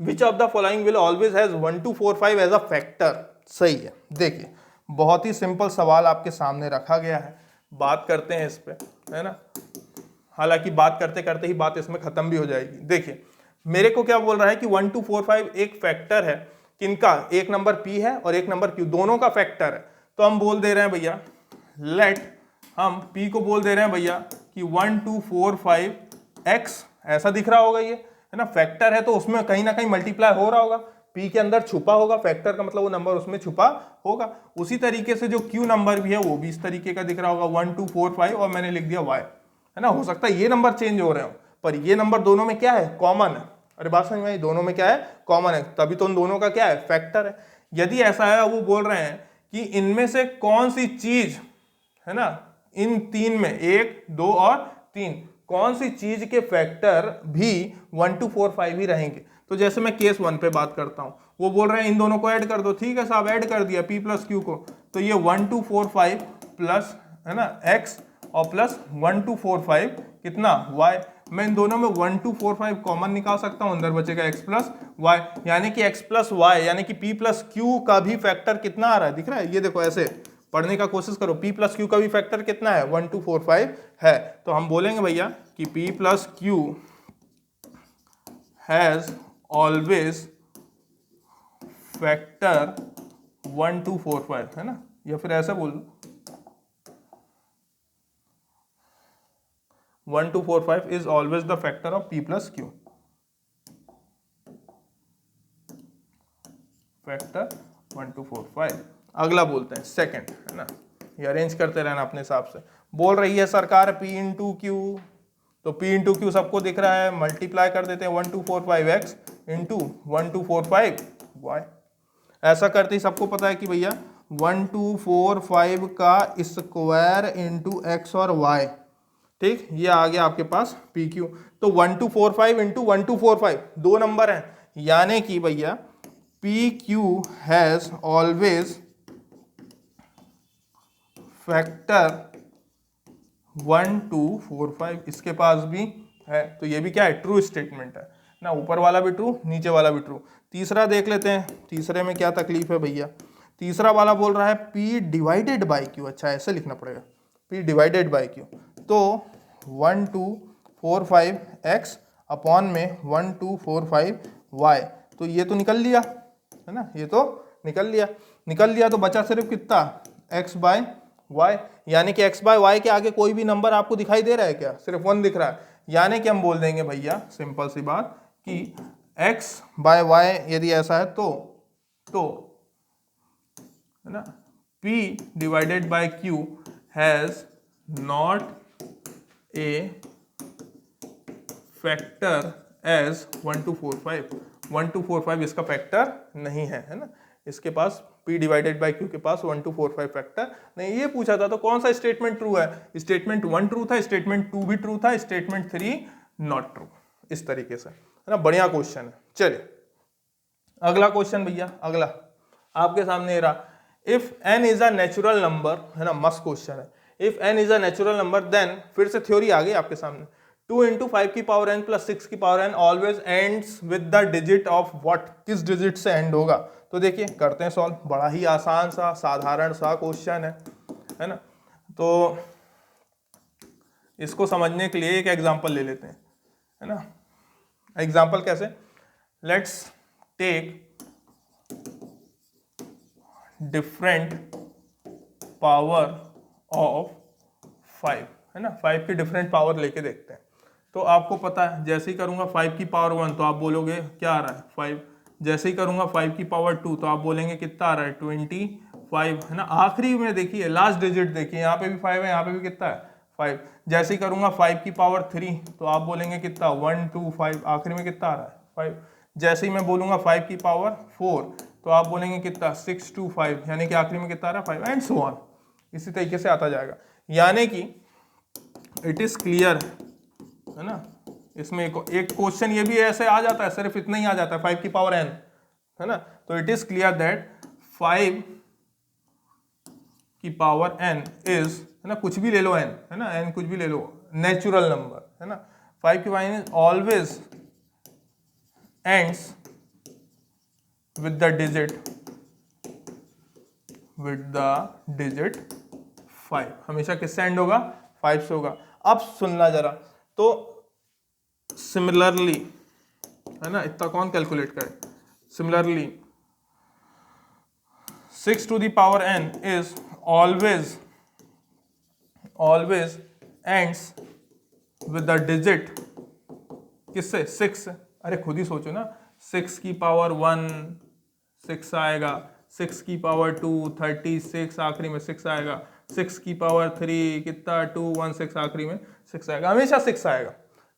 which of the following will always has 1 2 4 5 as a factor. सही है, देखिए बहुत ही सिंपल सवाल आपके सामने रखा गया है, बात करते हैं इस पे, है ना। हालांकि बात करते करते ही बात इसमें खत्म भी हो जाएगी। देखिए मेरे को क्या बोल रहा है कि 1 2 4 5 एक फैक्टर है, किनका, एक नंबर P है और एक नंबर Q, दोनों का फैक्टर है। तो हम बोल दे रहे हैं भैया, हम P को बोल दे रहे हैं भैया कि 1 2 4 5 X, ऐसा दिख रहा होगा ये, है ना। फैक्टर है तो उसमें कहीं ना कहीं मल्टीप्लाई हो रहा होगा, P के अंदर छुपा होगा, फैक्टर का मतलब वो नंबर उसमें छुपा होगा। उसी तरीके से जो Q नंबर भी है वो भी इस तरीके का दिख रहा होगा 1 2 4 5, और मैंने लिख दिया Y, है ना। हो सकता है ये नंबर चेंज हो रहे हो, पर ये नंबर दोनों में क्या है, कॉमन है। अरे बात समझ में आई, दोनों में क्या है, कॉमन है, तभी तो उन दोनों का क्या है, फैक्टर है। यदि ऐसा है, वो बोल रहे हैं कि इनमें से कौन सी चीज, है ना, इन तीन में 1 2 और 3, कौन सी चीज के फैक्टर भी 1 2 4 5 ही रहेंगे। तो जैसे मैं केस 1 पे बात करता हूं, वो बोल रहे हैं इन दोनों को ऐड कर दो, ठीक है साहब, ऐड कर दिया P + Q को, तो ये 1 2 4 5 प्लस, है ना, X और प्लस 1 2 4 5 कितना Y। मैं इन दोनों में 1 2 4 5 कॉमन निकाल सकता हूं, अंदर बचेगा X + Y, यानी कि X + Y यानी कि P + Q का भी फैक्टर कितना आ रहा है, दिख रहा है, ये देखो ऐसे पढ़ने का कोशिश करो, P + Q का भी फैक्टर कितना है 1 2 4 5 है। तो हम बोलेंगे भैया कि P + Q has always factor 1 2 4 5, है ना, या फिर ऐसा बोल लो 1 2 4 5 is always the factor of P + Q, factor 1 2 4 5। अगला बोलते हैं सेकंड, है ना, ये अरेंज करते रहना अपने हिसाब से। बोल रही है सरकार P × Q, तो P × Q सबको दिख रहा है, मल्टीप्लाई कर देते हैं 1 2 4 5 X इंटू 1 2 4 5 Y। ऐसा करते ही सबको पता है कि भैया 1 2 4 5 का स्क्वायर इंटू X और Y, ठीक, ये आ गया आपके पास PQ। तो 1 2 4 5 इंटू 1 2 4 5 दो नंबर हैं, यानी कि भैया PQ हैज ऑलवेज फैक्टर 1 2 4 5, इसके पास भी है, तो ये भी क्या है, ट्रू स्टेटमेंट है ना, ऊपर वाला भी ट्रू, नीचे वाला भी ट्रू। तीसरा देख लेते हैं, तीसरे में क्या तकलीफ है भैया। तीसरा वाला बोल रहा है p डिवाइडेड बाई क्यू। अच्छा ऐसे लिखना पड़ेगा, p डिवाइडेड बाई क्यू। तो 1245 x अपॉन में 1245 y, तो ये तो निकल लिया है ना, ये तो निकल लिया तो बचा सिर्फ कितना, x बाय वाई। यानी कि x बाय वाई के आगे कोई भी नंबर आपको दिखाई दे रहा है क्या, सिर्फ 1 दिख रहा है। यानी कि हम बोल देंगे भैया सिंपल सी बात कि x बाय वाई यदि ऐसा है तो है ना p divided by q has not a factor as 1245। 1245 इसका फैक्टर नहीं है ना, इसके पास p डिवाइडेड बाई q के पास 1245 फैक्टर नहीं। ये पूछा था तो कौन सा स्टेटमेंट ट्रू है, स्टेटमेंट 1 ट्रू था, स्टेटमेंट 2 भी ट्रू था, स्टेटमेंट 3 नॉट ट्रू, इस तरीके से है ना। बढ़िया क्वेश्चन है। चलिए अगला क्वेश्चन भैया, अगला आपके सामने रहा, if n is a natural number, है ना, मस्त क्वेश्चन है। If n is a natural number then, फिर से थ्योरी आ गई आपके सामने, 2 into 5 की पावर n प्लस 6 की power n always ends with the digit of what, किस डिजिट से एंड होगा। तो देखिए करते हैं सॉल्व, बड़ा ही आसान सा साधारण सा क्वेश्चन है ना। तो इसको समझने के लिए एक एग्जांपल ले लेते हैं, है ना। एग्जांपल कैसे, let's take different power of 5, है ना, 5 की डिफरेंट पावर लेके देखते हैं। तो आपको पता है जैसे ही करूंगा 5 की पावर 1 तो आप बोलोगे क्या आ रहा है 5, जैसे ही करूंगा 5 की पावर 2 तो आप बोलेंगे कितना आ रहा है 25, है ना। आखिरी में देखिए लास्ट डिजिट देखिए, यहाँ पे भी 5 है, यहाँ पे भी कितना है 5। जैसे ही करूंगा 5 की पावर 3 तो आप बोलेंगे कितना 1 2 5, आखिरी में कितना आ रहा है 5। जैसे ही मैं बोलूंगा 5 की पावर 4 तो आप बोलेंगे कितना 6 2 5, यानी कि आखिरी में कितना आ रहा है 5, एंड सो ऑन, इसी तरीके से आता जाएगा। यानी कि इट इज क्लियर, है ना। इसमें एक क्वेश्चन ये भी ऐसे आ जाता है, सिर्फ इतना ही आ जाता है 5 की पावर n, है ना। तो इट इज क्लियर दैट 5 की पावर n इज, है ना, कुछ भी ले लो n, है ना, n कुछ भी ले लो, नेचुरल नंबर, है ना। 5 की power n always ends with the digit 5, हमेशा किससे एंड होगा 5 से होगा। अब सुनना जरा, तो सिमिलरली, है ना, इतना कौन कैलकुलेट करे, similarly 6 to the power n is always ends with the digit किससे 6 से। अरे खुद ही सोचो ना, 6 की पावर 1 6 आएगा, 6 की पावर 2 36, आखिरी में 6 आएगा, 6 की पावर 3 कितना 2 1 6, आखिरी में 6 आएगा, हमेशा 6 आएगा,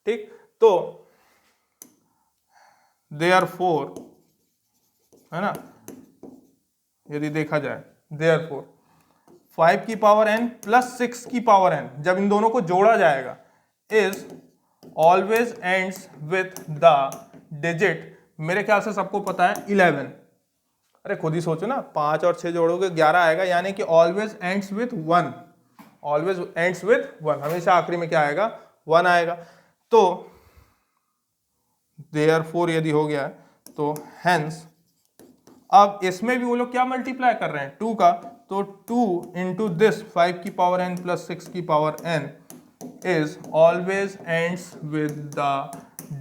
ठीक। तो देयरफॉर, है ना, यदि देखा जाए देयरफॉर 5 की पावर n प्लस 6 की पावर n, जब इन दोनों को जोड़ा जाएगा, is always ends with the digit, मेरे ख्याल से सबको पता है 11। अरे खुद ही सोचो ना, 5 और 6 जोड़ोगे 11 आएगा, यानी कि always ends with 1, always ends with 1, हमेशा आखिरी में क्या आएगा 1 आएगा। तो देयरफॉर यदि हो गया तो हेंस, अब इसमें भी वो लोग क्या मल्टीप्लाई कर रहे हैं 2 का, तो 2 इंटू दिस 5 की पावर n प्लस 6 की power n is always ends with the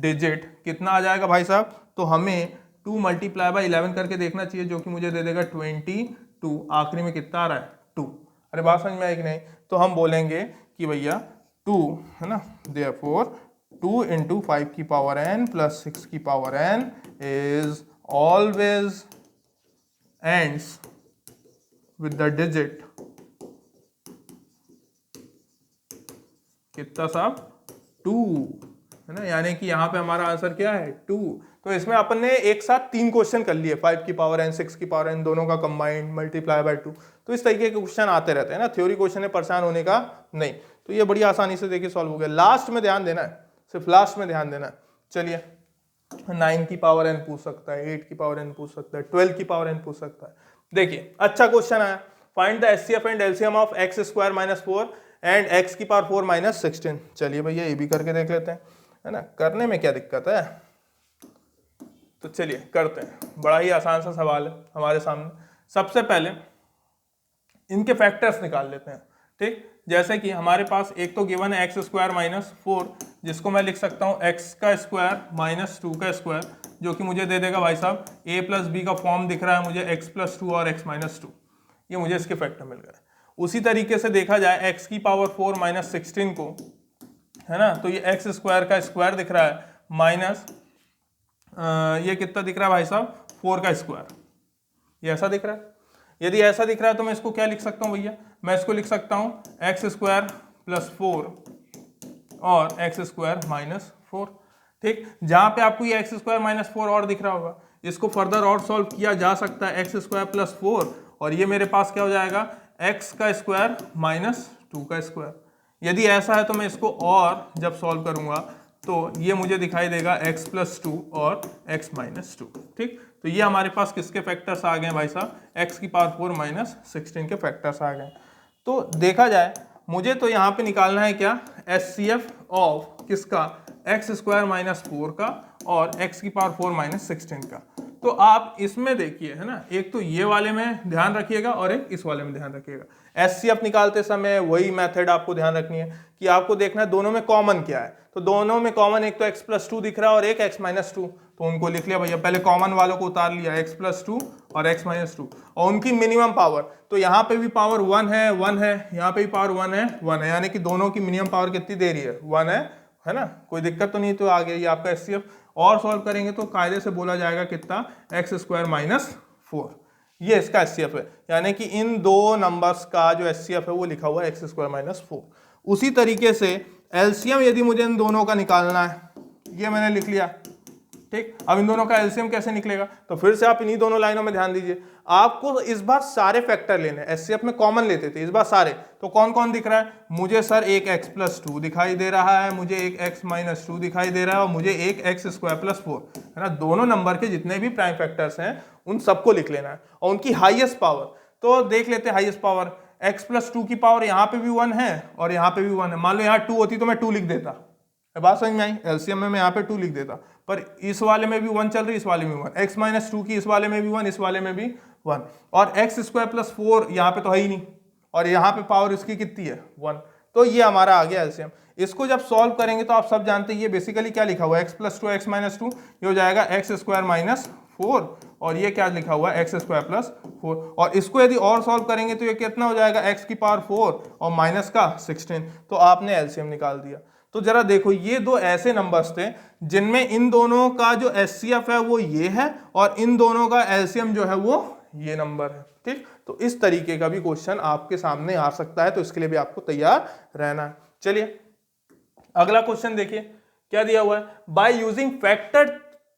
digit, कितना आ जाएगा भाई साहब, तो हमें 2 मल्टीप्लाई बाई 11 करके देखना चाहिए, जो कि मुझे दे देगा 22, आखिरी में कितना आ रहा है 2। अरे बात समझ में आई कि नहीं, तो हम बोलेंगे कि भैया 2, है ना, देयरफॉर 2 इंटू 5 की पावर n प्लस 6 की power n is always ends with the digit कितना साहब 2, है ना। यानी कि यहाँ पे हमारा आंसर क्या है 2। तो इसमें अपन ने एक साथ 3 क्वेश्चन कर लिए, 5 की पावर n 6 की पावर n दोनों का कंबाइंड मल्टीप्लाई बाय 2। तो इस तरीके के क्वेश्चन आते रहते हैं ना, थ्योरी क्वेश्चन में परेशान होने का नहीं। तो ये बड़ी आसानी से देखिए सॉल्व हो गया। लास्ट में ध्यान देना है, सिर्फ लास्ट में ध्यान देना है। चलिए 9 की पावर n पूछ सकता है, 8 की पावर n पूछ सकता है, 12 की पावर n पूछ सकता है। देखिए अच्छा क्वेश्चन आया, find the HCF and LCM of x square minus 4 and x की पावर 4 माइनस 16। चलिए भैया ये भी करके देख लेते हैं, है ना, करने में क्या दिक्कत है। तो चलिए करते हैं, बड़ा ही आसान सा सवाल है हमारे सामने। सबसे पहले इनके फैक्टर्स निकाल लेते हैं, ठीक। जैसे कि हमारे पास एक तो गिवन है एक्स स्क्वायर माइनस 4, जिसको मैं लिख सकता हूँ एक्स का स्क्वायर माइनस 2 का स्क्वायर, जो कि मुझे दे देगा भाई साहब a प्लस बी का फॉर्म दिख रहा है मुझे x प्लस 2 और x माइनस 2, ये मुझे इसके फैक्टर मिल गए। उसी तरीके से देखा जाए x की पावर 4 माइनस 16 को, है ना, तो ये एक्स स्क्वायर का स्क्वायर दिख रहा है माइनस ये कितना दिख रहा है भाई साहब 4 का स्क्वायर, ये ऐसा दिख रहा है। यदि ऐसा दिख रहा है तो मैं इसको क्या लिख सकता हूँ भैया, मैं इसको लिख सकता हूँ एक्स स्क्वायर प्लस 4 और एक्स स्क्वायर माइनस 4, ठीक। जहाँ पे आपको ये एक्स स्क्वायर माइनस 4 और दिख रहा होगा, इसको फर्दर और सॉल्व किया जा सकता है एक्स स्क्वायर प्लस 4, और ये मेरे पास क्या हो जाएगा एक्स का स्क्वायर माइनस 2 का स्क्वायर। यदि ऐसा है तो मैं इसको और जब सॉल्व करूँगा तो ये मुझे दिखाई देगा x प्लस 2 और x माइनस 2, ठीक। तो ये हमारे पास किसके फैक्टर्स आ गए भाई साहब, x की पावर 4 माइनस 16 के फैक्टर्स आ गए। तो देखा जाए मुझे तो यहाँ पे निकालना है क्या, HCF ऑफ किसका, एक्स स्क्वायर माइनस 4 का और x की पावर 4 माइनस 16 का। तो आप इसमें देखिए, है ना, एक तो ये वाले में ध्यान रखिएगा और एक इस वाले में ध्यान रखिएगा। HCF निकालते समय वही मेथड आपको ध्यान रखनी है कि आपको देखना है दोनों में कॉमन क्या है। तो दोनों में कॉमन एक तो x प्लस 2 दिख रहा है और एक x माइनस 2, तो उनको लिख लिया भैया, पहले कॉमन वालों को उतार लिया x प्लस 2 और x माइनस 2, और उनकी मिनिमम पावर, तो यहाँ पे भी पावर 1 है 1 है, यहाँ पे भी पावर 1 है 1 है, यानी कि दोनों की मिनिमम पावर कितनी दे रही है 1 है ना, कोई दिक्कत तो नहीं। तो आ गया ये आपका HCF, और सॉल्व करेंगे तो कायदे से बोला जाएगा कितना, एक्स स्क्वायर माइनस 4, ये इसका HCF है, यानी कि इन दो नंबर्स का जो HCF है वो लिखा हुआ है एक्स स्क्वायर माइनस 4। उसी तरीके से एलसीएम यदि मुझे इन दोनों का निकालना है, ये मैंने लिख लिया, ठीक। अब इन दोनों का एलसीएम कैसे निकलेगा, तो फिर से आप इन्हीं दोनों लाइनों में ध्यान दीजिए। आपको इस बार सारे फैक्टर लेने, एचसीएफ में कॉमन लेते थे, इस बार सारे, तो कौन कौन दिख रहा है मुझे, सर एक x प्लस 2 दिखाई दे रहा है, मुझे एक x माइनस 2 दिखाई दे रहा है, और मुझे एक एक्स स्क्वायर प्लस 4, है ना। दोनों नंबर के जितने भी प्राइम फैक्टर्स हैं उन सबको लिख लेना है, और उनकी हाईएस्ट पावर, तो देख लेते हैं हाईएस्ट पावर, x प्लस 2 की पावर यहाँ पे भी 1 है और यहाँ पे भी 1 है। मान लो यहाँ 2 होती तो मैं 2 लिख देता, बात समझ में आई, एलसीएम में मैं यहाँ पे 2 लिख देता, पर इस वाले में भी 1 चल रही, इस वाले में 1, x माइनस 2 की इस वाले में भी 1, इस वाले में भी 1, और एक्स स्क्वायर प्लस 4 यहाँ पे तो है ही नहीं, और यहाँ पे पावर इसकी कितनी है 1, तो ये हमारा आ गया एलसीएम। इसको जब सॉल्व करेंगे तो आप सब जानते हैं ये बेसिकली क्या लिखा हुआ है, x प्लस 2 x माइनस 2, ये हो जाएगा एक्स स्क्वायर माइनस 4, और ये क्या लिखा हुआ है एक्स स्क्वायर प्लस 4, और इसको यदि और सॉल्व करेंगे तो ये कितना हो जाएगा x की पावर 4 और माइनस का 16, तो आपने एलसीएम निकाल दिया। तो जरा देखो ये दो ऐसे नंबर्स थे जिनमें इन दोनों का जो एचसीएफ है वो ये है और इन दोनों का एलसीएम जो है वो ये नंबर है, ठीक। तो इस तरीके का भी क्वेश्चन आपके सामने आ सकता है, तो इसके लिए भी आपको तैयार रहना है। चलिए अगला क्वेश्चन देखिए क्या दिया हुआ है, by using factor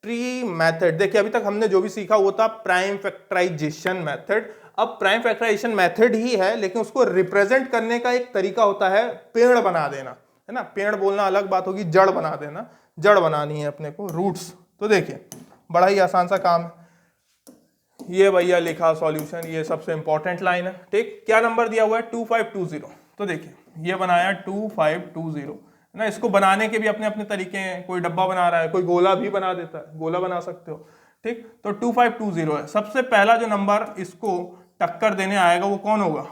tree method. देखिए अभी तक हमने जो भी सीखा वो था प्राइम फैक्टराइजेशन मेथड। अब प्राइम फैक्टराइजेशन मेथड ही है, लेकिन उसको रिप्रेजेंट करने का एक तरीका होता है पेड़ बना देना, है ना। पेड़ बोलना अलग बात होगी, जड़ बना देना, जड़ बनानी है अपने को, रूट्स। तो देखिए बड़ा ही आसान सा काम है, ये भैया लिखा सॉल्यूशन, ये सबसे इंपॉर्टेंट लाइन है, ठीक। क्या नंबर दिया हुआ है 2520, तो देखिए ये बनाया 2520, है ना। इसको बनाने के भी अपने अपने तरीके हैं, कोई डब्बा बना रहा है, कोई गोला भी बना देता है, गोला बना सकते हो, ठीक। तो 2520 है। सबसे पहला जो नंबर इसको टक्कर देने आएगा वो कौन होगा,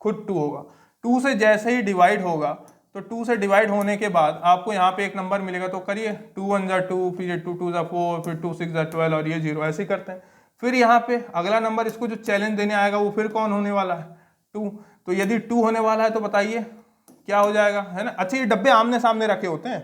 खुद 2 होगा। 2 से जैसे ही डिवाइड होगा तो 2 से डिवाइड होने के बाद आपको यहाँ पे एक नंबर मिलेगा, तो करिए 2 1 जा 2, फिर 2 2 जा 4, फिर 2 6 जा 12 और ये 0, ऐसे ही करते हैं। फिर यहाँ पे अगला नंबर इसको जो चैलेंज देने आएगा वो फिर कौन होने वाला है 2, तो यदि 2 होने वाला है तो बताइए क्या हो जाएगा, है ना। अच्छा ये डब्बे आमने सामने रखे होते हैं,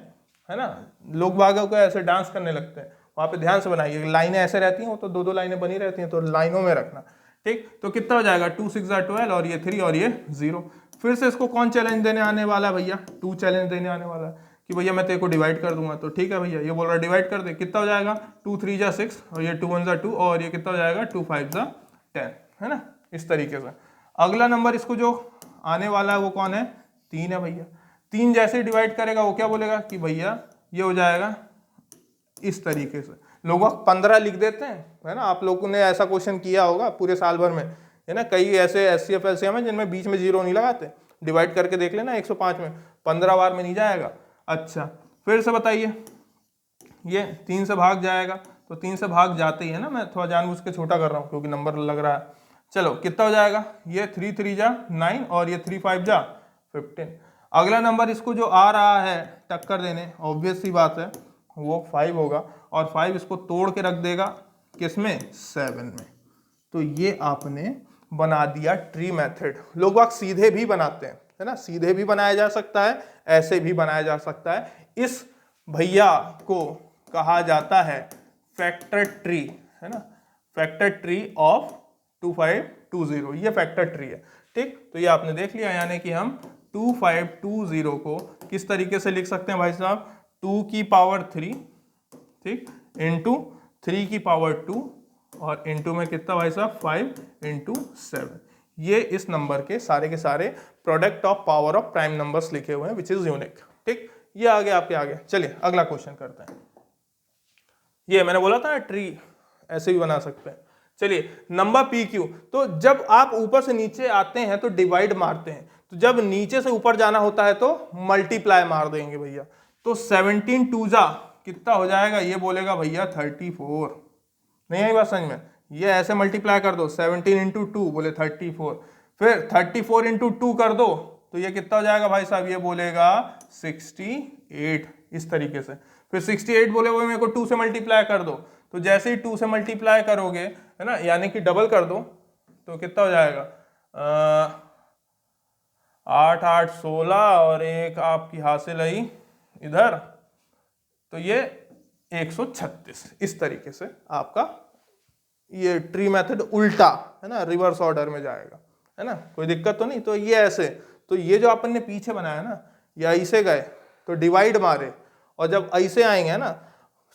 है ना, लोग बागों को ऐसे डांस करने लगते हैं, वहाँ पे ध्यान से बनाइए, लाइनें ऐसे रहती हैं, वो तो 2 लाइनें बनी रहती हैं, तो लाइनों में रखना, ठीक। तो कितना हो जाएगा 2 6 जा 12 और ये 3 और ये 0। फिर से इसको कौन चैलेंज देने आने वाला है भैया, 2 चैलेंज देने आने वाला है कि भैया मैं तेरे को डिवाइड कर दूंगा, तो ठीक है भैया, ये बोल रहा है डिवाइड कर दे, कितना हो जाएगा 2 3 जा 6 और ये 2 1 जा 2 और ये कितना हो जाएगा 2 5 जा 10, है ना। इस तरीके से अगला नंबर इसको जो आने वाला है वो कौन है 3 है भैया। 3 जैसे ही डिवाइड करेगा वो क्या बोलेगा कि भैया ये हो जाएगा इस तरीके से। लोग 15 लिख देते हैं, है ना, आप लोगों ने ऐसा क्वेश्चन किया होगा पूरे साल भर में, है ना। कई ऐसे एचसीएफ एलसीएम है जिनमें बीच में 0 नहीं लगाते, डिवाइड करके देख लेना 105 में 15 बार में नहीं जाएगा। अच्छा फिर से बताइए, ये 3 से भाग जाएगा तो 3 से भाग जाते ही है ना, मैं थोड़ा जानबूझ के छोटा कर रहा हूँ क्योंकि नंबर लग रहा है। चलो कितना हो जाएगा, ये 3 3 जा 9 और ये 3 5 जा 15। अगला नंबर इसको जो आ रहा है टक्कर देने, ऑब्वियस सी बात है वो 5 होगा, और 5 इसको तोड़ के रख देगा किसमें, 7 में। तो ये आपने बना दिया ट्री मेथड। लोग वाक सीधे भी बनाते हैं, है ना, सीधे भी बनाया जा सकता है, ऐसे भी बनाया जा सकता है। इस भैया को कहा जाता है फैक्टर ट्री, है ना, फैक्टर ट्री ऑफ 2520, ये फैक्टर ट्री है। ठीक, तो ये आपने देख लिया, यानी कि हम 2520 को किस तरीके से लिख सकते हैं भाई साहब, 2 की पावर 3, ठीक, इंटू 3 की पावर 2 और इंटू में कितना भाई साहब 5 इंटू 7। ये इस नंबर के सारे product of power of prime numbers लिखे हुए हैं, विच इज यूनिक। ठीक, ये आगे आपके आगे। चलिए अगला क्वेश्चन करते हैं। ये मैंने बोला था ना ट्री ऐसे भी बना सकते हैं। चलिए नंबर पी क्यू, तो जब आप ऊपर से नीचे आते हैं तो डिवाइड मारते हैं, तो जब नीचे से ऊपर जाना होता है तो मल्टीप्लाई मार देंगे भैया। तो 17 2 जा कितना हो जाएगा, ये बोलेगा भैया 34। नहीं आई बात समझ में, ये ऐसे मल्टीप्लाई कर दो, 17 इंटू 2 बोले 34, फिर 34 इंटू 2 कर दो तो ये कितना हो जाएगा भाई साहब, ये बोलेगा 68, इस तरीके से। फिर 68 बोले वो मेरे को 2 से मल्टीप्लाई कर दो, तो जैसे ही 2 से मल्टीप्लाई करोगे, है ना, यानी कि डबल कर दो, तो कितना हो जाएगा 8 8 16 और एक आपकी हासिल आई इधर, तो ये 136। इस तरीके से आपका ये ट्री मेथड उल्टा, है ना, रिवर्स ऑर्डर में जाएगा, है ना, कोई दिक्कत तो नहीं। तो ये ऐसे, तो ये जो अपन ने पीछे बनाया ना, ये ऐसे गए तो डिवाइड मारे, और जब ऐसे आएंगे ना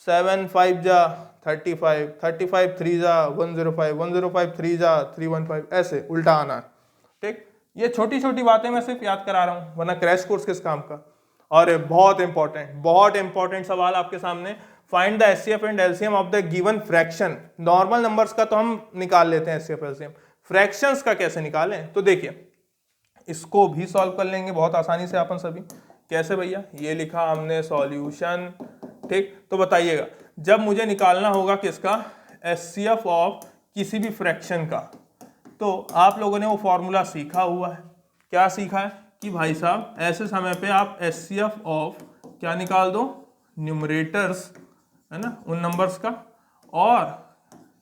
7 5 जा 35, 35 3 जा 105, 105 3 जा 315, ऐसे उल्टा आना है। ठीक, ये छोटी छोटी बातें मैं सिर्फ याद करा रहा हूँ, वरना क्रैश कोर्स किस काम का। और बहुत इंपॉर्टेंट सवाल आपके सामने, find the HCF and LCM of the given fraction. Normal numbers का तो हम निकाल लेते हैं एचसीएफ एलसीएम, फ्रैक्शंस का कैसे निकालें, तो देखिए इसको भी सॉल्व कर लेंगे बहुत आसानी से अपन सभी। कैसे भैया, ये लिखा हमने सॉल्यूशन। ठीक, तो बताइएगा जब मुझे निकालना होगा किसका, एचसीएफ ऑफ किसी भी फ्रैक्शन का, तो आप लोगों ने वो फॉर्मूला सीखा हुआ है। क्या सीखा है कि भाई साहब ऐसे समय पे आप एचसीएफ ऑफ क्या निकाल दो, न्यूमरेटर्स, है ना, उन नंबर्स का, और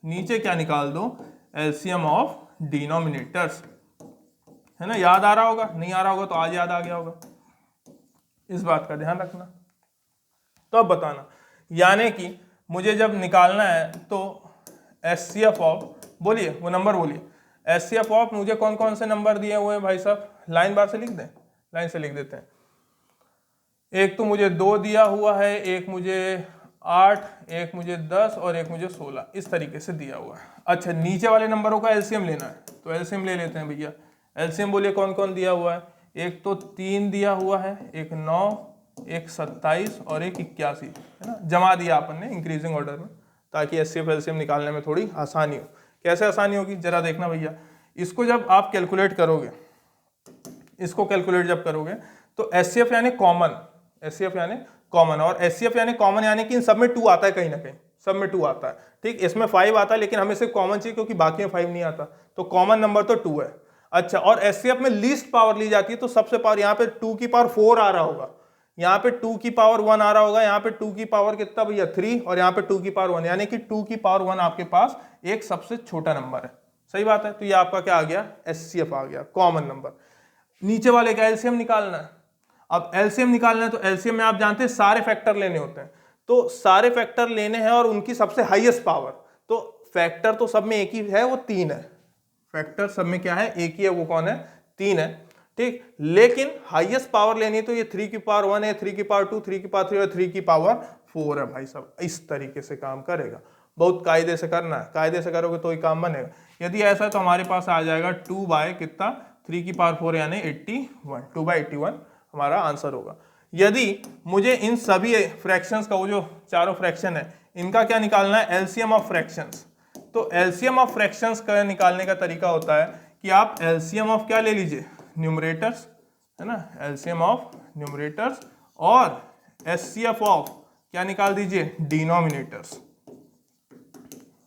नीचे क्या निकाल दो, एलसीएम ऑफ डिनोमिनेटर्स, है ना। याद आ रहा होगा, नहीं आ रहा होगा तो आज याद आ गया होगा, इस बात का ध्यान रखना। तो अब बताना, यानी कि मुझे जब निकालना है तो एचसीएफ ऑफ, बोलिए वो नंबर बोलिए, एचसीएफ ऑफ मुझे कौन कौन से नंबर दिए हुए हैं भाई साहब, लाइन बार से लिख दें, लाइन से लिख देते हैं। एक तो मुझे 2 दिया हुआ है, एक मुझे 8, एक मुझे 10 और एक मुझे 16, इस तरीके से दिया हुआ है। अच्छा, नीचे वाले नंबरों का एलसीएम लेना है, तो एलसीएम ले लेते हैं भैया। एलसीएम बोलिए कौन कौन दिया हुआ है, एक तो 3 दिया हुआ है, एक 9, एक 27 और एक 81, है ना, जमा दिया अपन ने इंक्रीजिंग ऑर्डर में, ताकि एचसीएफ एलसीएम निकालने में थोड़ी आसानी हो। कैसे आसानी होगी जरा देखना भैया, इसको जब आप कैलकुलेट करोगे, इसको कैलकुलेट जब करोगे तो एचसीएफ यानी कॉमन, एचसीएफ यानी कॉमन, और एचसीएफ यानी कॉमन यानी कि इन सब में 2 आता है, कहीं ना कहीं सब में 2 आता है। ठीक, इसमें 5 आता है, लेकिन हमें सिर्फ कॉमन चाहिए क्योंकि बाकी में 5 नहीं आता, तो कॉमन नंबर तो 2 है। अच्छा, और एचसीएफ में लीस्ट पावर ली जाती है, तो सबसे पावर यहाँ पे 2 की पावर 4 आ रहा होगा, यहाँ पे 2 की पावर 1 आ रहा होगा, यहाँ पे 2 की पावर कितना भैया 3, और यहाँ पे 2 की पावर 1, यानी कि 2 की पावर 1 आपके पास एक सबसे छोटा नंबर है। सही बात है, तो ये आपका क्या आ गया, एचसीएफ आ गया, कॉमन नंबर। नीचे वाले का एलसीएम निकालना है। अब एलसीएम निकालना है तो एलसीएम में आप जानते हैं सारे फैक्टर लेने होते हैं, तो सारे फैक्टर लेने हैं और उनकी सबसे हाईएस्ट पावर, तो फैक्टर तो सब में एक ही है, वो 3 है। फैक्टर सब में क्या है, एक ही है, वो कौन है, 3 है। ठीक, लेकिन हाईएस्ट पावर लेनी है तो ये 3 की पावर 1 है, 3 की पावर 2, 3 की पावर 3 और 3 की पावर 4 है भाई साहब। इस तरीके से काम करेगा, बहुत कायदे से करना है, कायदे से करोगे तो ही काम बनेगा। यदि ऐसा है तो हमारे पास आ जाएगा 2 बाय कितना, 3 की पावर 4 यानी 81, 2 बाय 81 हमारा आंसर होगा। यदि मुझे इन सभी फ्रैक्शंस का, वो जो चारों फ्रैक्शन है, इनका क्या निकालना है, एलसीएम ऑफ फ्रैक्शंस, तो एलसीएम ऑफ फ्रैक्शंस का निकालने का तरीका होता है कि आप एलसीएम ऑफ क्या ले लीजिए, न्यूमरेटर्स, है ना, एलसीएम ऑफ न्यूमरेटर्स, और एचसीएफ ऑफ क्या निकाल दीजिए, डिनोमिनेटर्स।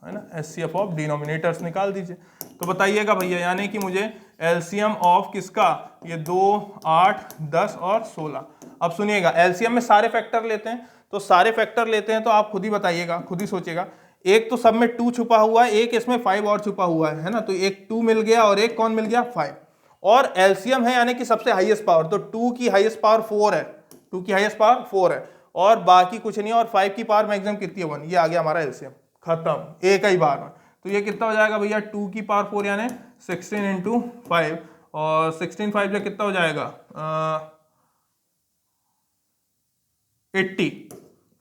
है ना, HCF ऑफ डिनोमिनेटर्स निकाल दीजिए। तो बताइएगा भैया, यानी कि मुझे एलसीएम ऑफ किसका, ये 2, 8, 10 और 16। अब सुनिएगा, एलसीएम में सारे फैक्टर लेते हैं, तो सारे फैक्टर लेते हैं तो आप खुद ही बताइएगा, खुद ही सोचिएगा। एक तो सब में 2 छुपा हुआ है, एक इसमें 5 और छुपा हुआ है ना, तो एक 2 मिल गया और एक कौन मिल गया, 5। और एलसीएम है यानी कि सबसे हाईएस्ट पावर, तो 2 की हाईएस्ट पावर 4 है, 2 की हाईएस्ट पावर 4 है और बाकी कुछ नहीं, और 5 की पावर मैक्सिमम कितनी है, 1। ये आ गया हमारा एलसीएम, खत्म एक ही बार में। तो ये कितना हो जाएगा भैया, 2 की पावर 4 यानी 16 इंटू 5, और 16 5 जो कितना हो जाएगा 80,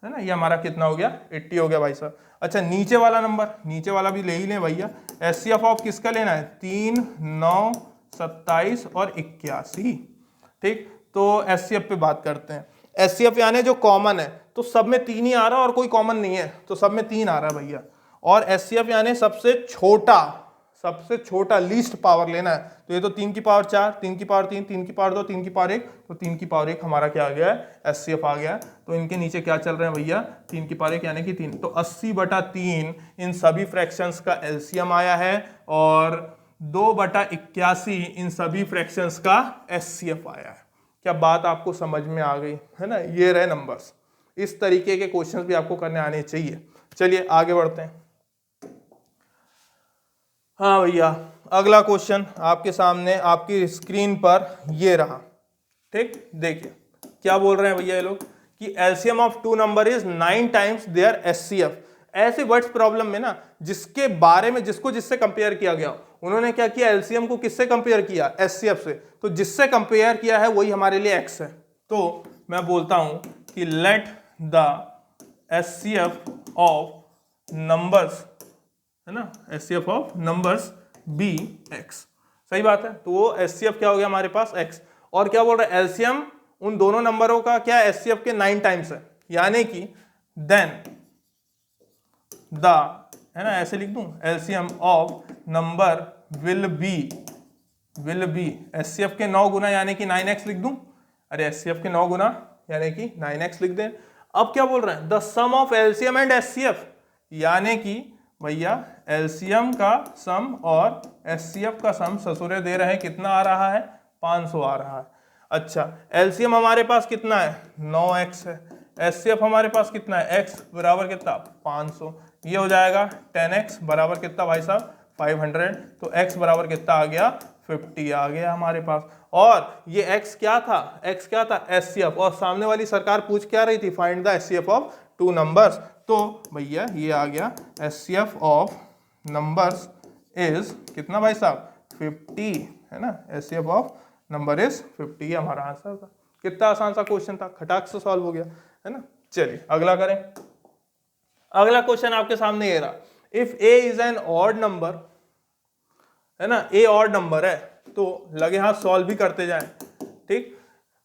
है ना, ये हमारा कितना हो गया, 80 हो गया भाई साहब। अच्छा नीचे वाला नंबर, नीचे वाला भी ले ही लें भैया। HCF ऑफ किसका लेना है, 3, 9, 27 और 81। ठीक, तो HCF पे बात करते हैं। HCF यानी जो कॉमन है, तो सब में 3 ही आ रहा है और कोई कॉमन नहीं है, तो सब में 3 आ रहा है भैया। और HCF यानी सबसे छोटा लीस्ट पावर लेना है, तो ये तो 3 की पावर 4, 3 की पावर 3, 3 की पावर 2, 3 की पावर 1, तो 3 की पावर 1 हमारा क्या आ गया है, HCF आ गया है। तो इनके नीचे क्या चल रहे हैं भैया, 3 की पावर 1 यानी कि 3, तो 80/3 इन सभी फ्रैक्शंस का एलसीएम आया है, और 2/81 इन सभी फ्रैक्शंस का HCF आया है। क्या बात आपको समझ में आ गई है ना, ये रहे नंबर्स। इस तरीके के क्वेश्चंस भी आपको करने आने चाहिए। चलिए आगे बढ़ते हैं। हाँ भैया, अगला क्वेश्चन आपके सामने आपकी स्क्रीन पर ये रहा। ठीक, देखिए क्या बोल रहे हैं भैया ये लोग कि LCM of 2 number is 9 times there HCF। ऐसे वर्ड्स प्रॉब्लम में ना, जिसके बारे में जिससे कंपेयर किया गया, उन्होंने क्या किया, एलसीएम को किससे कंपेयर किया, HCF से। तो जिससे कंपेयर किया है वही हमारे लिए x है। तो मैं बोलता हूं कि let the HCF of numbers, है ना, HCF of numbers be x। सही बात है, तो वो HCF क्या हो गया हमारे पास, x। और क्या बोल रहा है, एलसीएम उन दोनों नंबरों का क्या HCF के 9 टाइम्स है, यानी कि देन द, है ना, ऐसे लिख दूं, LCM of number will be HCF के 9 गुना यानी कि 9x लिख दूं। अरे HCF के 9 गुना यानी कि 9x लिख दें। अब क्या बोल रहे हैं, the sum of LCM and HCF, यानी कि भैया एलसीएम का सम और HCF का सम ससुरे दे रहे हैं, कितना आ रहा है, 500 आ रहा है। अच्छा एलसीएम हमारे पास कितना है, 9x है, HCF हमारे पास कितना है, x बराबर कितना, 500। ये हो जाएगा 10x बराबर कितना भाई साहब, 500। तो x बराबर कितना आ गया, 50 आ गया हमारे पास। और ये x क्या था, HCF, और सामने वाली सरकार पूछ क्या रही थी, find the HCF of 2 numbers. तो भैया ये आ गया HCF ऑफ नंबर्स इज कितना भाई साहब, 50, है ना, HCF ऑफ नंबर इज 50, हमारा आंसर था। कितना आसान सा क्वेश्चन था, खटाक से सॉल्व हो गया, है ना। चलिए अगला करें। अगला क्वेश्चन आपके सामने ये रहा, if a is an odd number, है ना, a ऑड नंबर है, तो लगे हाथ सॉल्व भी करते जाएं। ठीक,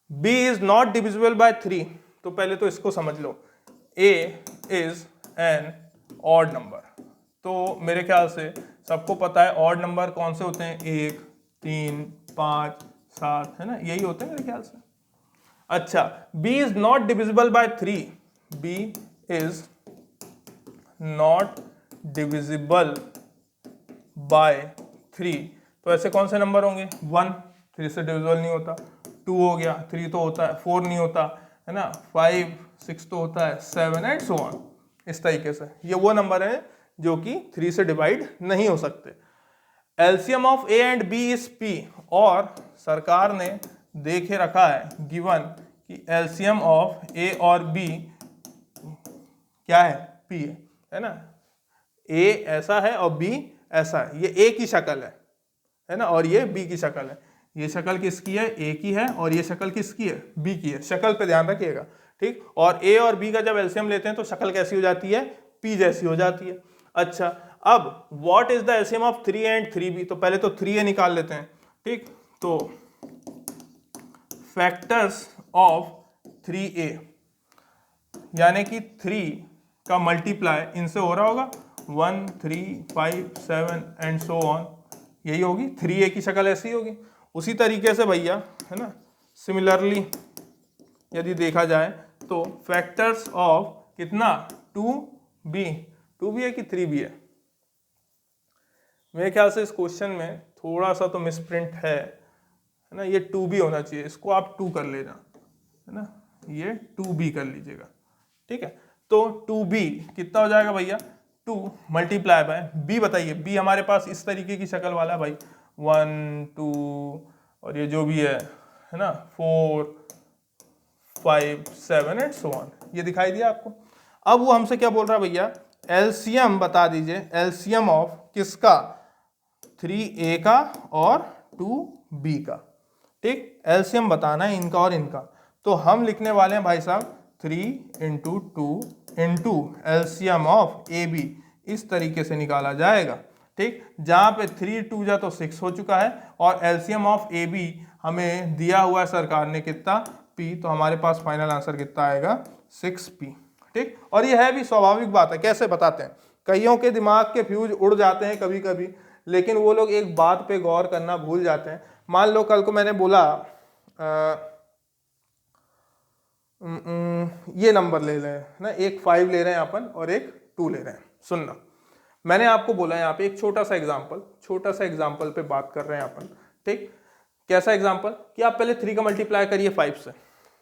b is not divisible by 3, तो पहले तो इसको समझ लो, a is an odd number. तो मेरे ख्याल से सबको पता है ऑड नंबर कौन से होते हैं, 1, 3, 5, 7, है ना, यही होते हैं मेरे ख्याल से। अच्छा b is not divisible by 3, b is not divisible by 3, तो ऐसे कौन से नंबर होंगे, 1 3 से डिविजिबल नहीं होता, 2 हो गया, 3 तो होता है, 4 नहीं होता, है ना, 5 6 तो होता है, 7 एंड सो ऑन। इस तरीके से ये वो नंबर है जो कि 3 से डिवाइड नहीं हो सकते। LCM of a and b is p, और सरकार ने देखे रखा है गिवन कि एलसीएम ऑफ a और b क्या है, p है ना, a ऐसा है और b ऐसा है, ये a की शक्ल है ना, और ये b की शक्ल है। ये शक्ल किसकी है, a की है, और ये शक्ल किसकी है, b की है। शक्ल पे ध्यान रखिएगा, ठीक। और a और b का जब एलसीएम लेते हैं तो शक्ल कैसी हो जाती है, p जैसी हो जाती है। अच्छा अब what is the LCM of 3 and 3b, तो पहले तो 3a निकाल लेते हैं। ठीक, तो फैक्टर्स ऑफ 3a यानी कि 3 का मल्टीप्लाई इनसे हो रहा होगा, 1 3 5 7 एंड सो ऑन, यही होगी 3a की शक्ल ऐसी होगी। उसी तरीके से भैया, है ना, सिमिलरली यदि देखा जाए तो फैक्टर्स ऑफ कितना 2b है कि 3b है, मेरे ख्याल से इस क्वेश्चन में थोड़ा सा तो मिसप्रिंट है ना, ये 2b होना चाहिए, इसको आप 2 कर लेना, है ना, ये 2b कर लीजिएगा, ठीक है। तो 2b कितना हो जाएगा भैया, 2 मल्टीप्लाई बाय b, बताइए b हमारे पास इस तरीके की शक्ल वाला है भाई, 1 2 और ये जो भी है ना, 4 5 7 एंड सो ऑन, ये दिखाई दिया आपको। अब वो हमसे क्या बोल रहा है भैया, एलसीएम बता दीजिए, एलसीएम ऑफ किसका, 3a का और 2b का, ठीक, एलसीएम बताना है इनका और इनका। तो हम लिखने वाले हैं भाई साहब 3 into 2 into LCM of A B, इस तरीके से निकाला जाएगा, ठीक। जहां पे 3 2 जा तो 6 हो चुका है, और एलसीएम ऑफ ए बी हमें दिया हुआ है सरकार ने कितना, p, तो हमारे पास फाइनल आंसर कितना आएगा, 6p, ठीक। और ये है भी स्वाभाविक बात है, कैसे बताते हैं, कईयों के दिमाग के फ्यूज उड़ जाते हैं कभी कभी, लेकिन वो लोग एक बात पे गौर करना भूल जाते हैं। मान लो कल को मैंने बोला ये नंबर ले रहे हैं ना, एक 5 ले रहे हैं अपन और एक 2 ले रहे हैं, सुनना, मैंने आपको बोला यहाँ पे एक छोटा सा एग्जांपल पे बात कर रहे हैं अपन, ठीक। कैसा एग्जांपल, कि आप पहले 3 का मल्टीप्लाई करिए 5 से,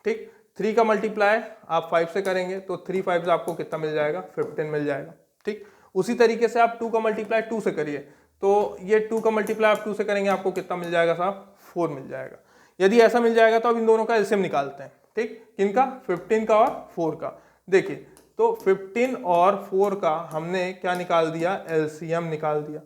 ठीक, 3 का मल्टीप्लाई आप 5 से करेंगे तो 3 5 से आपको कितना मिल जाएगा, 15 मिल जाएगा, ठीक। उसी तरीके से आप 2 का मल्टीप्लाई 2 से करिए, तो ये 2 का मल्टीप्लाई आप 2 से करेंगे, आपको कितना मिल जाएगा साहब, 4 मिल जाएगा। यदि ऐसा मिल जाएगा तो अब इन दोनों का एलसीएम निकालते हैं, ठीक, किनका, 15 का और 4 का। देखिए तो 15 और 4 का हमने क्या निकाल दिया, एलसीएम निकाल दिया।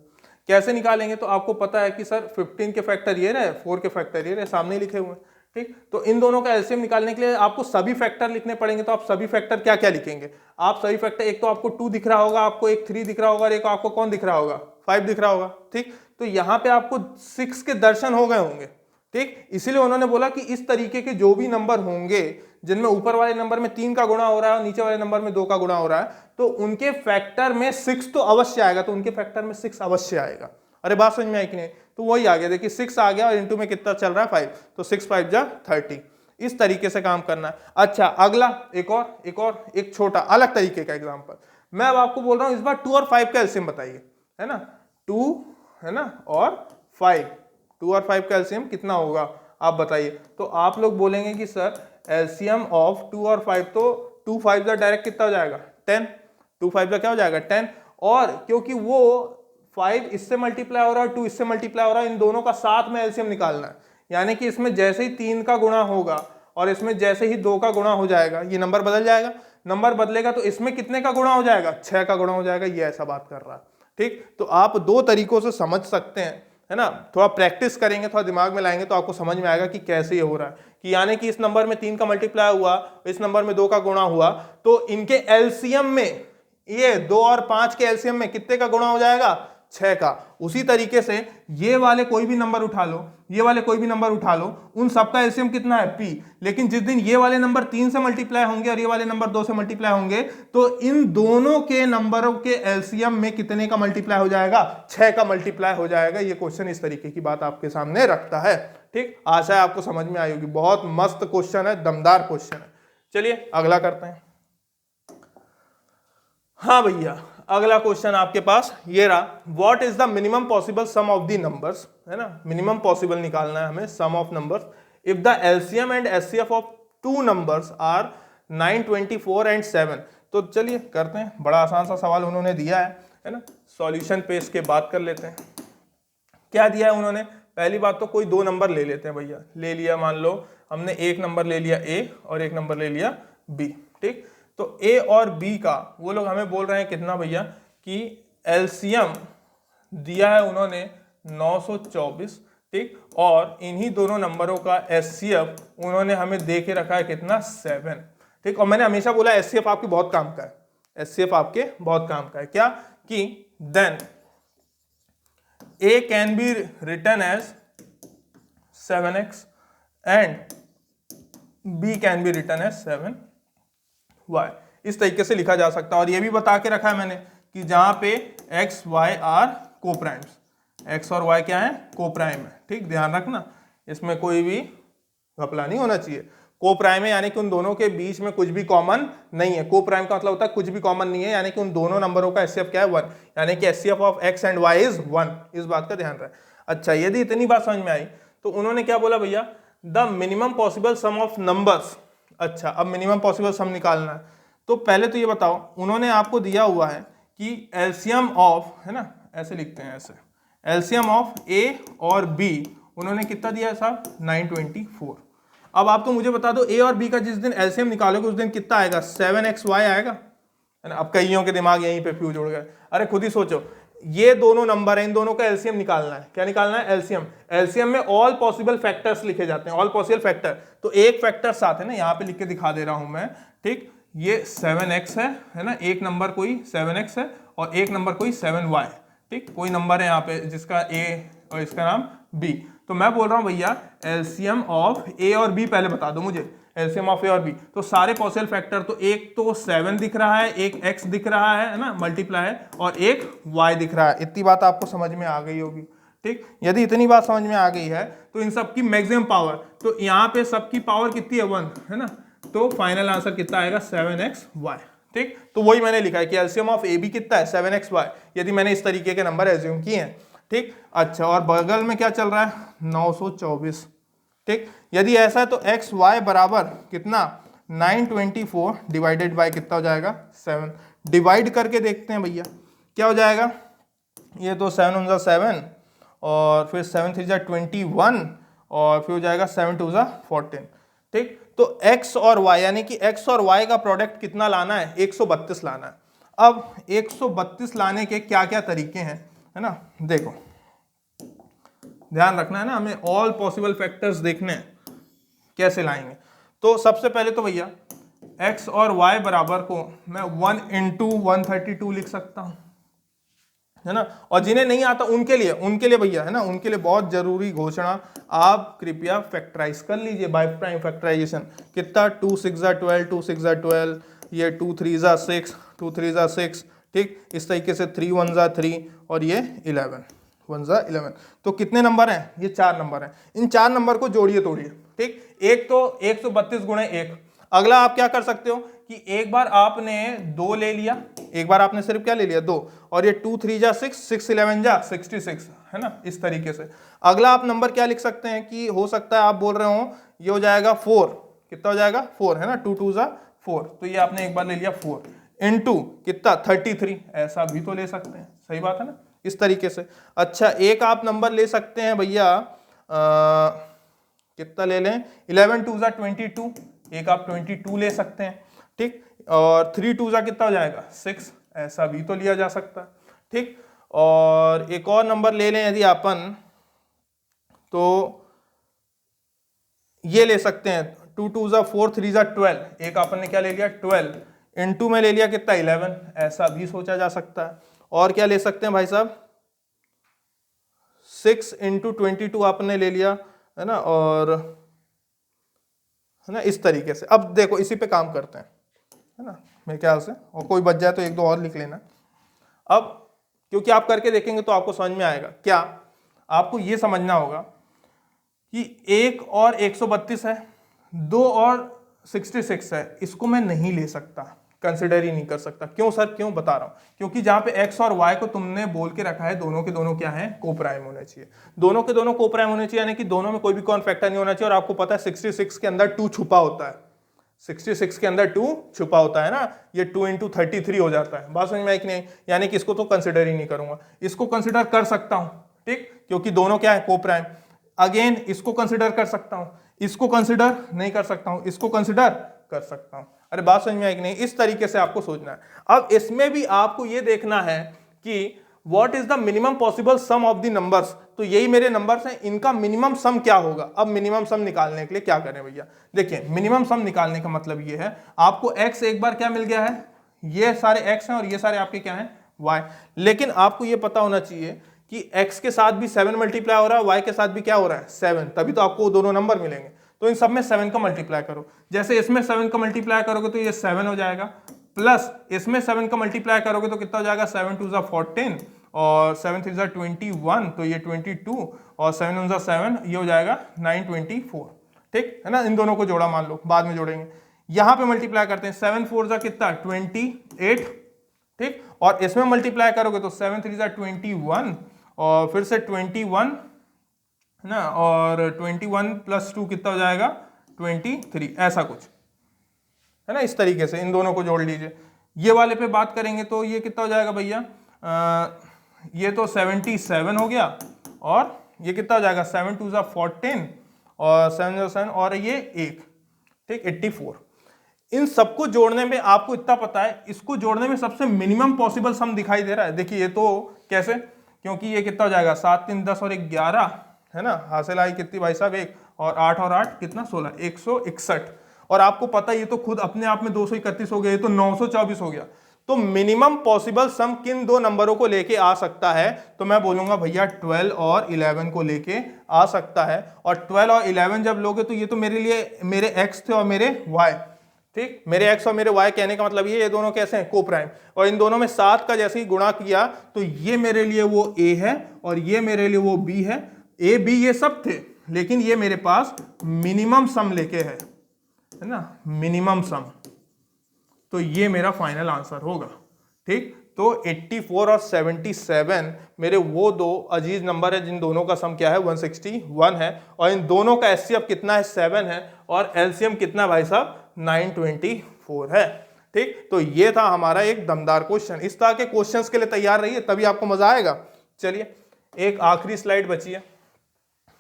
कैसे निकालेंगे, तो आपको पता है कि सर 15 के फैक्टर ये रहे, 4 के फैक्टर ये रहे, सामने लिखे हुए हैं, ठीक। तो इन दोनों का एलसीएम निकालने के लिए आपको सभी फैक्टर लिखने पड़ेंगे। तो आप सभी फैक्टर क्या क्या लिखेंगे, आप सभी फैक्टर, एक तो आपको 2 दिख रहा होगा, आपको एक 3 दिख रहा होगा, और एक आपको कौन दिख रहा होगा, 5 दिख रहा होगा, ठीक। तो यहाँ पे आपको 6 के दर्शन हो गए होंगे, ठीक। इसीलिए उन्होंने बोला कि इस तरीके के जो भी नंबर होंगे जिनमें ऊपर वाले नंबर में 3 का गुणा हो रहा है और नीचे वाले नंबर में 2 का गुणा हो रहा है, तो उनके फैक्टर में 6 तो अवश्य आएगा, तो उनके फैक्टर में 6 अवश्य आएगा। अरे बात समझ में आई कि नहीं, तो वही आ गया, देखिए 6 आ गया और इंटू में कितना चल रहा है 5, तो 6 5 जा 30, इस तरीके से काम करना है। अच्छा अगला एक छोटा अलग तरीके का एग्जांपल मैं अब आपको बोल रहा हूं, इस बार 2 और 5 का एलसीएम बताइए, है ना, 2 है ना और 5, 2 और 5 का एलसीएम कितना होगा आप बताइए। तो आप लोग बोलेंगे कि सर एलसीएम ऑफ 2 और 5, तो 2 5 का डायरेक्ट कितना हो जाएगा 10, 2 5 का क्या हो जाएगा 10, और क्योंकि वो 5 इससे मल्टीप्लाई हो रहा है, 2 इससे मल्टीप्लाई हो रहा है, इन दोनों का साथ में एलसीएम निकालना है, यानी कि इसमें जैसे ही 3 का गुणा होगा और इसमें जैसे ही 2 का गुणा हो जाएगा, ये नंबर बदल जाएगा, नंबर बदलेगा तो इसमें कितने का गुणा हो जाएगा, 6 का गुणा हो जाएगा, ये ऐसा बात कर रहा है, ठीक। तो आप 2 तरीकों से समझ सकते हैं, है ना, थोड़ा प्रैक्टिस करेंगे, थोड़ा दिमाग में लाएंगे तो आपको समझ में आएगा कि कैसे ये हो रहा है, कि यानी कि इस नंबर में 3 का मल्टीप्लाई हुआ, इस नंबर में 2 का गुणा हुआ, तो इनके एलसीएम में, ये 2 और 5 के एलसीएम में कितने का गुणा हो जाएगा, 6 का। उसी तरीके से ये वाले कोई भी नंबर उठा लो, ये वाले कोई भी नंबर उठा लो, उन सबका एलसीएम कितना है p, लेकिन जिस दिन ये वाले नंबर 3 से मल्टीप्लाई होंगे और ये वाले नंबर 2 से मल्टीप्लाई होंगे, तो इन दोनों के नंबरों के एलसीएम में कितने का मल्टीप्लाई हो जाएगा, 6 का मल्टीप्लाई हो जाएगा। ये क्वेश्चन इस तरीके की बात आपके सामने रखता है, ठीक। आशा है आपको समझ में आई होगी, बहुत मस्त क्वेश्चन है, दमदार क्वेश्चन है। चलिए अगला करते हैं। हाँ भैया अगला क्वेश्चन आपके पास ये रहा, what is the minimum possible sum of the numbers, है ना, मिनिमम पॉसिबल निकालना है हमें sum of numbers if the LCM and HCF of 2 numbers are 9 24 and 7। तो चलिए करते हैं, बड़ा आसान सा सवाल उन्होंने दिया है ना, सॉल्यूशन पे इसके बात कर लेते हैं। क्या दिया है उन्होंने, पहली बात तो कोई 2 नंबर ले लेते हैं भैया, ले लिया, मान लो हमने एक नंबर ले लिया a और एक नंबर ले लिया b, ठीक। तो a और b का वो लोग हमें बोल रहे हैं कितना भैया, कि एलसीएम दिया है उन्होंने 924, ठीक, और इन्हीं दोनों नंबरों का एचसीएफ उन्होंने हमें दे के रखा है कितना 7, ठीक। और मैंने हमेशा बोला एचसीएफ आपके बहुत काम का है, एचसीएफ आपके बहुत काम का है, क्या कि then a can be written as 7x and b can be written as 7y, इस तरीके से लिखा जा सकता है। और ये भी बता के रखा है मैंने कि जहां पे x y are coprimes, x और y क्या है कोप्राइम है, ठीक, ध्यान रखना, इसमें कोई भी घपला नहीं होना चाहिए, को प्राइम है यानी कि उन दोनों के बीच में कुछ भी कॉमन नहीं है। को प्राइम का मतलब होता है कुछ भी कॉमन नहीं है, यानी कि उन दोनों नंबरों का एचसीएफ क्या है 1, यानी कि HCF of X and Y is 1। इस बात का ध्यान रहे। अच्छा, यदि इतनी बात समझ में आई तो उन्होंने क्या बोला भैया, the minimum possible sum of numbers. अच्छा, अब मिनिमम पॉसिबल सम निकालना है। तो पहले तो ये बताओ, उन्होंने आपको दिया हुआ है कि एलसीएम ऑफ, है ना, ऐसे लिखते हैं ऐसे, एलसीएम ऑफ ए और बी उन्होंने कितना दिया है साहब 924। अब आप तो मुझे बता दो ए और बी का जिस दिन एलसीएम निकालोगे उस दिन कितना आएगा, 7xy आएगा, है ना। अब कईयों के दिमाग यहीं पे फ्यूज उड़ गए। अरे खुद ही सोचो, ये दोनों नंबर है, इन दोनों का एलसीएम निकालना है। क्या निकालना है, एलसीएम। एलसीएम में ऑल पॉसिबल फैक्टर्स लिखे जाते हैं, ऑल पॉसिबल फैक्टर। तो एक फैक्टर साथ है ना, यहाँ पे लिख के दिखा दे रहा हूं मैं, ठीक। ये 7x है ना, एक नंबर कोई 7x है और एक नंबर कोई 7y, ठीक। कोई नंबर है यहाँ पे जिसका a और इसका नाम b। तो मैं बोल रहा हूँ भैया एलसीएम ऑफ a और b पहले बता दो मुझे, एलसीएम ऑफ a और b। तो सारे पॉसिबल फैक्टर, तो एक तो 7 दिख रहा है, एक x दिख रहा है ना, मल्टीप्लाई है, और एक y दिख रहा है। इतनी बात आपको समझ में आ गई होगी, ठीक। यदि इतनी बात समझ में आ गई है तो इन सब की मैक्सिमम पावर, तो यहाँ पे सबकी पावर कितनी है 1, है ना। तो फाइनल आंसर कितना आएगा 7xy, ठीक। तो वही मैंने लिखा है कि एलसीएम ऑफ ए बी कितना है 7xy, यदि मैंने इस तरीके के नंबर एज्यूम किए हैं, ठीक। अच्छा, और बगल में क्या चल रहा है 924, ठीक। यदि ऐसा है तो एक्स वाई बराबर कितना 924 डिवाइडेड बाय कितना हो जाएगा 7। डिवाइड करके देखते हैं भैया क्या हो जाएगा। ये तो 7 × 7 और फिर 7 × 3 = 21 और फिर हो जाएगा 7 × 2 = 14, ठीक। तो x और y यानी कि x और y का प्रोडक्ट कितना लाना है 132 लाना है। अब 132 लाने के क्या क्या तरीके हैं, है ना, देखो ध्यान रखना है ना, हमें ऑल पॉसिबल फैक्टर्स देखने हैं कैसे लाएंगे। तो सबसे पहले तो भैया x और y बराबर को मैं 1 × 132 लिख सकता हूं, है ना। और जिन्हें नहीं आता उनके लिए भैया, है ना, उनके लिए बहुत जरूरी घोषणा, आप कृपया फैक्टराइज कर लीजिए बाय प्राइम फैक्टराइजेशन। कितना 2 × 6 = 12, 2 × 6 = 12, ये 2 × 3 = 6, 2 × 3 = 6, ठीक। इस तरीके से 3 × 1 = 3 और ये 11, 1 × 11। तो कितने नंबर हैं, ये 4 नंबर हैं। इन 4 नंबर को जोड़िए तोड़िए, ठीक। एक तो 132 × 1। अगला आप क्या कर सकते हो कि एक बार आपने 2 ले लिया, एक बार आपने सिर्फ क्या ले लिया 2, और ये 2 × 3 = 6, 6 × 11 = 66, है ना, इस तरीके से। अगला आप नंबर क्या लिख सकते हैं कि हो सकता है आप बोल रहे हो ये हो जाएगा 4, कितना हो जाएगा 4, है ना, 2 × 2 = 4, तो ये आपने एक बार ले लिया 4 इंटू कितना 33, ऐसा भी तो ले सकते हैं, सही बात है ना, इस तरीके से। अच्छा, एक आप नंबर ले सकते हैं भैया, कितना ले लें 11 × 2 = 22, एक आप 22 ले सकते हैं, ठीक। और 3 × 2 = कितना हो जाएगा 6, ऐसा भी तो लिया जा सकता है, ठीक। और एक और नंबर ले लें यदि अपन, तो ये ले सकते हैं 2 × 2 = 4, 3 × 12, एक अपन ने क्या ले लिया 12 इंटू में ले लिया कितना 11, ऐसा भी सोचा जा सकता है। और क्या ले सकते हैं भाई साहब 6 × 22 आपने ले लिया, है ना, और है ना, इस तरीके से। अब देखो इसी पे काम करते हैं, है ना, मेरे ख्याल से, और कोई बच जाए तो एक दो और लिख लेना। अब क्योंकि आप करके देखेंगे तो आपको समझ में आएगा। क्या आपको ये समझना होगा कि 1 और 132 है, 2 और 66 है, इसको मैं नहीं ले सकता, कंसिडर ही नहीं कर सकता। क्यों सर, क्यों बता रहा हूं, क्योंकि जहां पे x और y को तुमने बोल के रखा है दोनों के दोनों क्या है को प्राइम होने चाहिए, दोनों के दोनों को प्राइम होने चाहिए, यानी कि दोनों में कोई भी कॉमन फैक्टर नहीं होना चाहिए। और आपको पता है 66 के अंदर 2 छुपा होता है, 66 के अंदर 2 छुपा होता है ना, ये 2 × 33 हो जाता है। बात समझ में आई कि नहीं, यानी कि इसको तो कंसिडर ही नहीं करूंगा, इसको कंसिडर कर सकता हूं, ठीक, क्योंकि दोनों क्या है को प्राइम। अगेन इसको कंसिडर कर सकता हूं, इसको कंसिडर नहीं कर सकता हूं, इसको कंसिडर कर सकता हूं। अरे बात समझ में आई कि नहीं, इस तरीके से आपको सोचना है। अब इसमें भी आपको यह देखना है कि what is the minimum possible sum of the numbers. तो यही मेरे नंबर्स हैं, इनका मिनिमम सम क्या होगा। अब मिनिमम सम निकालने के लिए क्या करें भैया, देखिए मिनिमम सम निकालने का मतलब ये है, आपको x एक बार क्या मिल गया है, ये सारे x हैं और ये सारे आपके क्या हैं y। लेकिन आपको ये पता होना चाहिए कि x के साथ भी 7 मल्टीप्लाई हो रहा है, y के साथ भी क्या हो रहा है 7, तभी तो आपको दोनों नंबर मिलेंगे। तो इन सब में 7 का मल्टीप्लाई करो, जैसे इसमें 7 का मल्टीप्लाई करोगे तो ये 7 हो जाएगा, प्लस इसमें 7 का मल्टीप्लाई करोगे तो कितना हो जाएगा 7 × 2 = 14 और 7 × 3 = 21, तो ये 22 और 7 × 7 ये हो जाएगा 924, ठीक है ना, इन दोनों को जोड़ा मान लो, बाद में जोड़ेंगे। यहां पे मल्टीप्लाई करते हैं, 7 4 जा कितना 28, ठीक, और इसमें मल्टीप्लाई करोगे तो 7 3 जा 21 और फिर से 21 है ना, और 21 + 2 कितना हो जाएगा 23, ऐसा कुछ है ना। इस तरीके से इन दोनों को जोड़ लीजिए। ये वाले पे बात करेंगे तो ये कितना हो जाएगा भैया, ये तो 77 हो गया, और ये कितना हो जाएगा 7 2 जा 14 और 7 जा 7 और ये 1, ठीक 84। इन सबको जोड़ने में आपको इतना पता है, इसको जोड़ने में सबसे मिनिमम पॉसिबल सम दिखाई दे रहा है। देखिए ये तो कैसे, क्योंकि ये कितना हो जाएगा 7 3 10 और 1 11 है ना, हासिल आई कितनी भाई साहब 1, और 8 और 8 कितना 16, 161। और आपको पता है ये तो खुद अपने आप में 231 हो गया, ये तो 924 हो गया। तो मिनिमम पॉसिबल सम किन दो नंबरों को लेके आ सकता है, तो मैं बोलूंगा भैया 12 और 11 को लेके आ सकता है। और 12 और 11 जब लोगे तो ये तो मेरे लिए मेरे x थे और मेरे y, ठीक, मेरे x और मेरे y कहने का मतलब ये दोनों कैसे हैं, को प्राइम, और इन दोनों में 7 का जैसे ही गुणा किया तो ये मेरे लिए वो a है और ये मेरे लिए वो b है। a b ये सब थे, लेकिन ये मेरे पास मिनिमम सम लेके है ना, मिनिमम सम। तो ये मेरा फाइनल आंसर होगा, ठीक। तो 84 और 77 मेरे वो दो अजीज नंबर है जिन दोनों का सम क्या है 161 है, और इन दोनों का एचसीएफ कितना है 7 है, और एलसीएम कितना भाई साहब 924 है, ठीक। तो ये था हमारा एक दमदार क्वेश्चन। इस तरह के क्वेश्चंस के लिए तैयार रहिए, तभी आपको मजा आएगा। चलिए एक आखिरी स्लाइड बची है,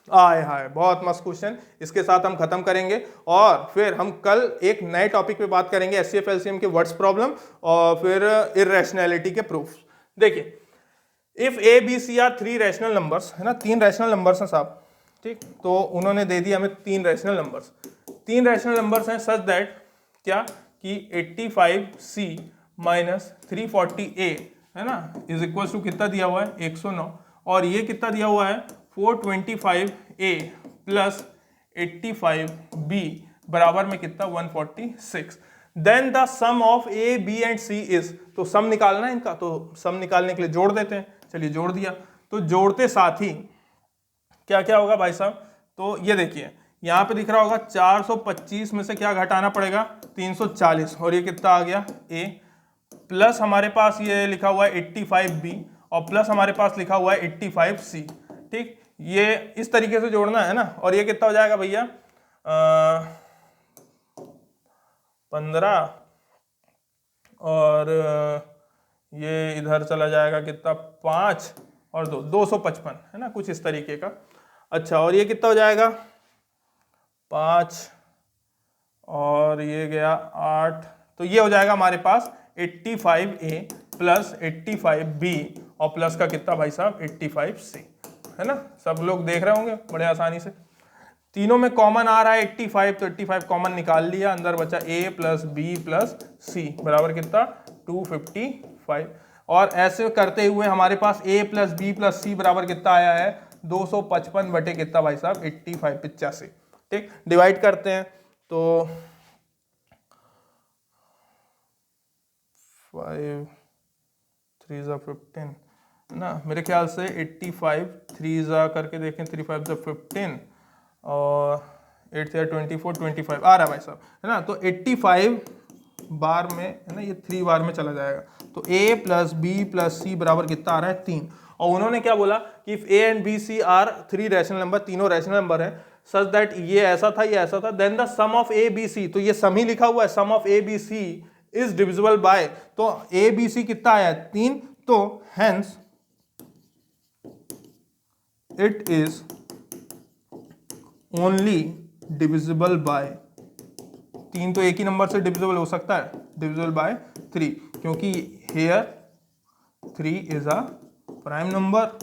आए हाय बहुत मस्त क्वेश्चन, इसके साथ हम खत्म करेंगे और फिर हम कल एक नए टॉपिक पे बात करेंगे, एचसीएफ एलसीएम के वर्ड्स प्रॉब्लम और फिर इररेशनैलिटी के प्रूफ। देखिए if A B C are 3 rational numbers है ना, 3 रैशनल नंबर्स हैं साहब, ठीक। तो उन्होंने दे दिया हमें 3 रैशनल नंबर्स, 3 रैशनल नंबर्स हैं सच दैट क्या कि 85C माइनस 340A है ना इज इक्वल टू कितना दिया हुआ है 109, और ये कितना दिया हुआ है 425A प्लस 85B बराबर में कितना 146। Then the sum of A B and C is, तो सम निकालना है इनका, तो सम निकालने के लिए जोड़ देते हैं। चलिए जोड़ दिया, तो जोड़ते साथ ही क्या क्या होगा भाई साहब, तो ये देखिए यहाँ पे दिख रहा होगा 425 में से क्या घटाना पड़ेगा 340, और ये कितना आ गया A, प्लस हमारे पास ये लिखा हुआ है 85B और प्लस हमारे पास लिखा हुआ है 85C, ठीक। ये इस तरीके से जोड़ना है ना, और ये कितना हो जाएगा भैया 15 और ये इधर चला जाएगा कितना 5 और 2 255 है ना, कुछ इस तरीके का। अच्छा और ये कितना हो जाएगा 5 और ये गया 8, तो ये हो जाएगा हमारे पास 85A प्लस 85B और प्लस का कितना भाई साहब 85C है ना। सब लोग देख रहे होंगे बड़े आसानी से, तीनों में कॉमन आ रहा है 85, तो 85 कॉमन निकाल लिया, अंदर बचा A plus B plus C बराबर कितना 255, और ऐसे करते हुए हमारे पास A plus B plus C बराबर कितना आया है 255 बटे कितना भाई साहब 85, ठीक। डिवाइड करते हैं तो 5 3 जा 15 ना, मेरे ख्याल से 85 3 जा करके देखें 3 5 जा 15 और 8 से 24 25 आ रहा है भाई साहब है ना। तो 85 बार में है ना, ये 3 बार में चला जाएगा, तो A plus B plus C बराबर कितना आ रहा है 3। और उन्होंने क्या बोला कि if A and B C are 3 rational number, तीनों रैशनल नंबर है सच दैट ये ऐसा था ये ऐसा था, then the sum of A B C, तो ये सम ही लिखा हुआ है, sum of A B C is divisible by, तो A B C कितना आया 3, तो hence it is only divisible by 3, तो एक ही नंबर से डिविजिबल हो सकता है, डिविजिबल बाय 3, क्योंकि here 3 is a prime number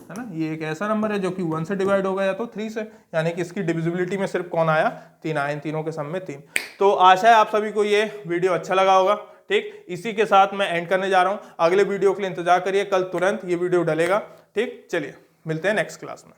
है ना। ये एक ऐसा नंबर है जो कि 1 से डिवाइड होगा या तो 3 से, यानी कि इसकी डिविजिबिलिटी में सिर्फ कौन आया 3 आए, इन तीनों के सम में 3। तो आशा है आप सभी को ये वीडियो अच्छा लगा होगा, ठीक। इसी के साथ मैं एंड करने जा रहा हूं, अगले वीडियो के लिए इंतजार करिए, कल तुरंत ये वीडियो डलेगा, ठीक। चलिए मिलते हैं नेक्स्ट क्लास में।